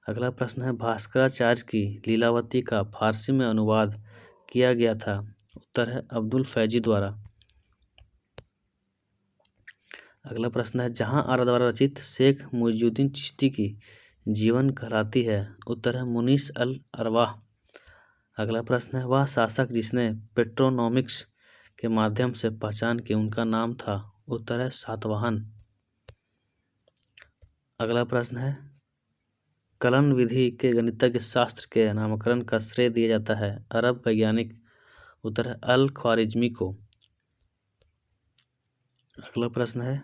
अगला प्रश्न है भास्कराचार्य की लीलावती का फारसी में अनुवाद किया गया था? उत्तर है अब्दुल फैजी द्वारा। अगला प्रश्न है जहां आरा द्वारा रचित शेख मुइजुद्दीन चिश्ती की जीवन कहलाती है? उत्तर है मुनीस अल अरवाह। अगला प्रश्न है वह शासक जिसने पेट्रोनोमिक्स के माध्यम से पहचान की उनका नाम था? उत्तर है सातवाहन। अगला प्रश्न है, कलन विधि के गणितज्ञ शास्त्र के नामकरण का श्रेय दिया जाता है अरब वैज्ञानिक। उत्तर है अल ख्वारिज्मी को। अगला प्रश्न है,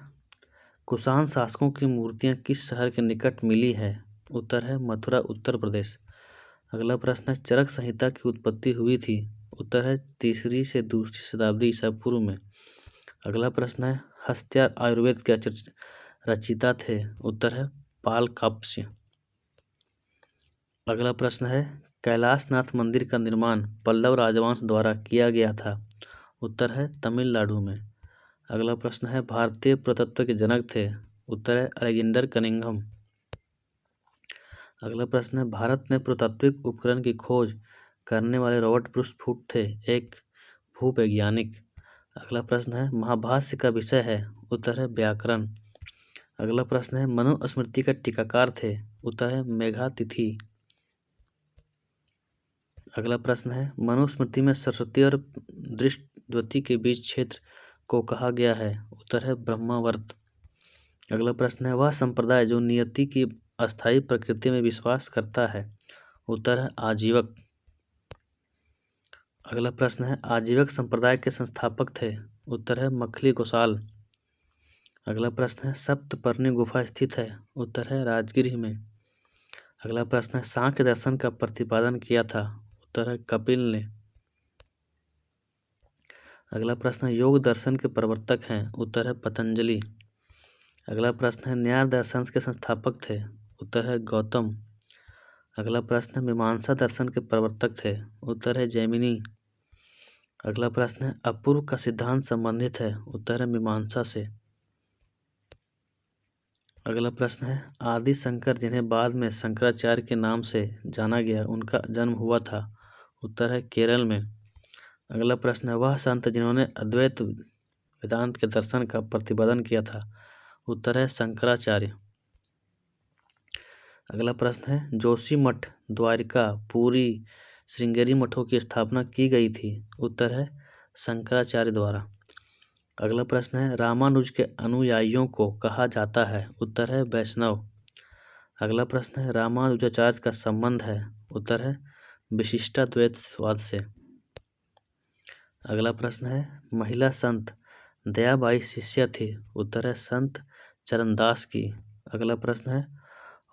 कुषाण शासकों की मूर्तियां किस शहर के निकट मिली है। उत्तर है मथुरा उत्तर प्रदेश। अगला प्रश्न है, चरक संहिता की उत्पत्ति हुई थी। उत्तर है 3री से 2री शताब्दी ईसा पूर्व में। अगला प्रश्न है, हस्त्यार आयुर्वेद के रचिता थे। उत्तर है पाल काप्स्य। अगला प्रश्न है, कैलाशनाथ मंदिर का निर्माण पल्लव राजवंश द्वारा किया गया था। उत्तर है तमिलनाडु में। अगला प्रश्न है, भारतीय पुरातत्व के जनक थे। उत्तर है अलेक्जेंडर कनिंघम। अगला प्रश्न है, भारत में पुरातात्विक उपकरण की खोज करने वाले रॉबर्ट ब्रूस फुट थे एक भूवैज्ञानिक। अगला प्रश्न है, महाभाष्य का विषय है। उत्तर है व्याकरण। अगला प्रश्न है, मनुस्मृति का टीकाकार थे। उत्तर है मेघातिथि। अगला प्रश्न है, मनुस्मृति में सरस्वती और दृष्टद्वती के बीच क्षेत्र को कहा गया है। उत्तर है ब्रह्मावर्त। अगला प्रश्न है, वह संप्रदाय जो नियति की अस्थायी प्रकृति में विश्वास करता है। उत्तर है आजीवक। अगला प्रश्न है, आजीवक संप्रदाय के संस्थापक थे। उत्तर है मखली गोसाल। अगला प्रश्न है, सप्तपर्णी गुफा स्थित है। उत्तर है राजगिर में। अगला प्रश्न है, सांख्य दर्शन का प्रतिपादन किया था। उत्तर है कपिल ने। अगला प्रश्न है, योग दर्शन के प्रवर्तक हैं। उत्तर है पतंजलि। अगला प्रश्न है, न्याय दर्शन के संस्थापक थे। उत्तर है गौतम। अगला प्रश्न है, मीमांसा दर्शन के प्रवर्तक थे। उत्तर है जैमिनी। अगला प्रश्न है, अपूर्व का सिद्धांत संबंधित है। उत्तर है मीमांसा से। अगला प्रश्न है, आदि शंकर जिन्हें बाद में शंकराचार्य के नाम से जाना गया उनका जन्म हुआ था। उत्तर है केरल में। अगला प्रश्न है, वह संत जिन्होंने अद्वैत वेदांत के दर्शन का प्रतिपादन किया था। उत्तर है शंकराचार्य। अगला प्रश्न है, जोशी मठ, द्वारिका, पुरी, श्रृंगेरी मठों की स्थापना की गई थी। उत्तर है शंकराचार्य द्वारा। अगला प्रश्न है, रामानुज के अनुयायियों को कहा जाता है। उत्तर है वैष्णव। अगला प्रश्न है, रामानुजाचार्य का संबंध है। उत्तर है विशिष्टाद्वैतवाद से। अगला प्रश्न है, महिला संत दयाबाई शिष्या थी। उत्तर है संत चरणदास की। अगला प्रश्न है,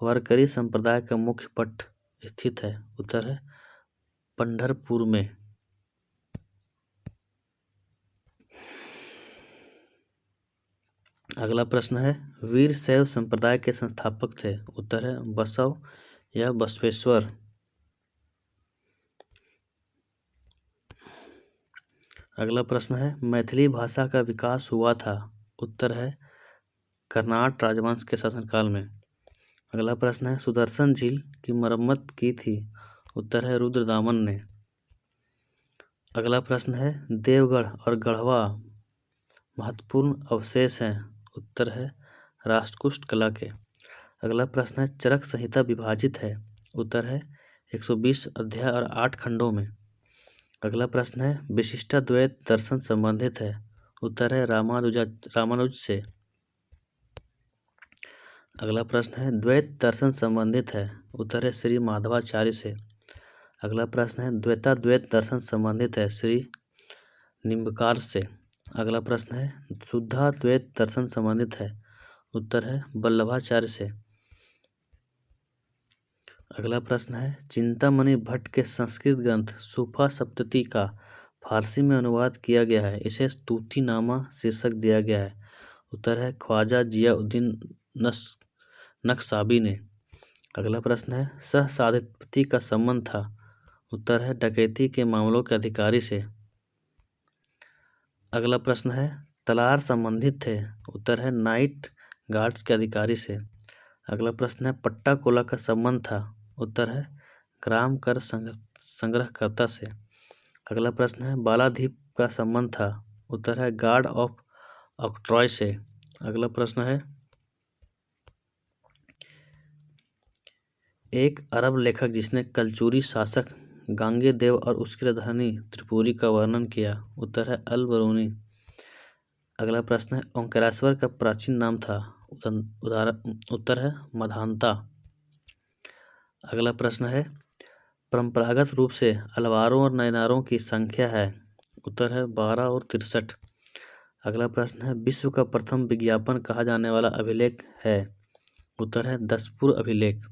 वारकरी संप्रदाय का मुख्य पट स्थित है। उत्तर है पंढरपुर में। अगला प्रश्न है, वीर शैव संप्रदाय के संस्थापक थे। उत्तर है बसव या बसवेश्वर। अगला प्रश्न है, मैथिली भाषा का विकास हुआ था। उत्तर है कर्नाट राजवंश के शासनकाल में। अगला प्रश्न है, सुदर्शन झील की मरम्मत की थी। उत्तर है रुद्रदामन ने। अगला प्रश्न है, देवगढ़ और गढ़वा महत्वपूर्ण अवशेष हैं। उत्तर है राष्ट्रकूट कला के। अगला प्रश्न है, चरक संहिता विभाजित है। उत्तर है 120 अध्याय और 8 खंडों में। अगला प्रश्न है, विशिष्टाद्वैत दर्शन संबंधित है। उत्तर है रामानुज से। अगला प्रश्न है, द्वैत दर्शन संबंधित है। उत्तर है श्री माधवाचार्य से। अगला प्रश्न है, द्वैताद्वैत दर्शन संबंधित है। श्री निम्बकार से। अगला प्रश्न है, शुद्धाद्वैत दर्शन संबंधित है। उत्तर है वल्लभाचार्य से। अगला प्रश्न है, चिंतामणि भट्ट के संस्कृत ग्रंथ सूफा सप्तती का फारसी में अनुवाद किया गया है। इसे स्तुतिनामा शीर्षक दिया गया है। उत्तर है ख्वाजा जियाउद्दीन नक्शबंदी ने। अगला प्रश्न है, सहस्राधिपति का संबंध था। उत्तर है डकैती के मामलों के अधिकारी से। अगला प्रश्न है, तलार संबंधित थे। उत्तर है नाइट गार्ड्स के अधिकारी से। अगला प्रश्न है, पट्टा कोला का संबंध था। उत्तर है ग्राम कर संग्रहकर्ता से। अगला प्रश्न है, बालादीप का संबंध था। उत्तर है गार्ड ऑफ ऑक्ट्रॉय से। अगला प्रश्न है, एक अरब लेखक जिसने कलचुरी शासक गांगेय और उसकी राजधानी त्रिपुरी का वर्णन किया। उत्तर है अल बरूनी। अगला प्रश्न है, ओंकारेश्वर का प्राचीन नाम था। उत्तर है मधानता। अगला प्रश्न है, परंपरागत रूप से अलवारों और नैनारों की संख्या है। उत्तर है 12 और 63। अगला प्रश्न है, विश्व का प्रथम विज्ञापन कहा जाने वाला अभिलेख है। उत्तर है दसपुर अभिलेख।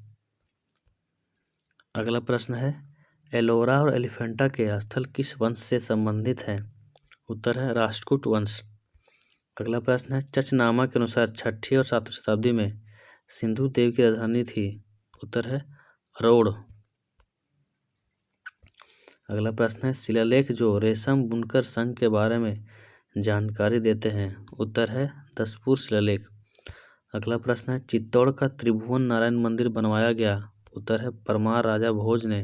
अगला प्रश्न है, एलोरा और एलिफेंटा के स्थल किस वंश से संबंधित हैं। उत्तर है राष्ट्रकूट वंश। अगला प्रश्न है, चचनामा के अनुसार 6ठी और 7वीं शताब्दी में सिंधु देव की राजधानी थी। उत्तर है अरोड़। अगला प्रश्न है, शिलालेख जो रेशम बुनकर संघ के बारे में जानकारी देते हैं। उत्तर है दसपुर शिलालेख। अगला प्रश्न है, चित्तौड़ का त्रिभुवन नारायण मंदिर बनवाया गया। उत्तर है परमार राजा भोज ने।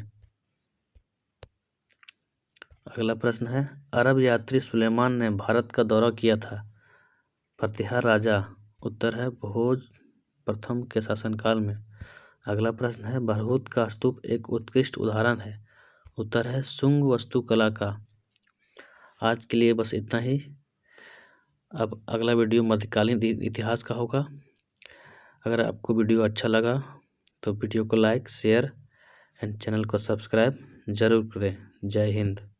अगला प्रश्न है, अरब यात्री सुलेमान ने भारत का दौरा किया था। प्रतिहार राजा। उत्तर है भोज प्रथम के शासनकाल में। अगला प्रश्न है, बरहुत का स्तूप एक उत्कृष्ट उदाहरण है। उत्तर है शुंग वास्तुकला का। आज के लिए बस इतना ही। अब अगला वीडियो मध्यकालीन इतिहास का होगा। अगर आपको वीडियो अच्छा लगा तो वीडियो को लाइक, शेयर एंड चैनल को सब्सक्राइब जरूर करें। जय हिंद।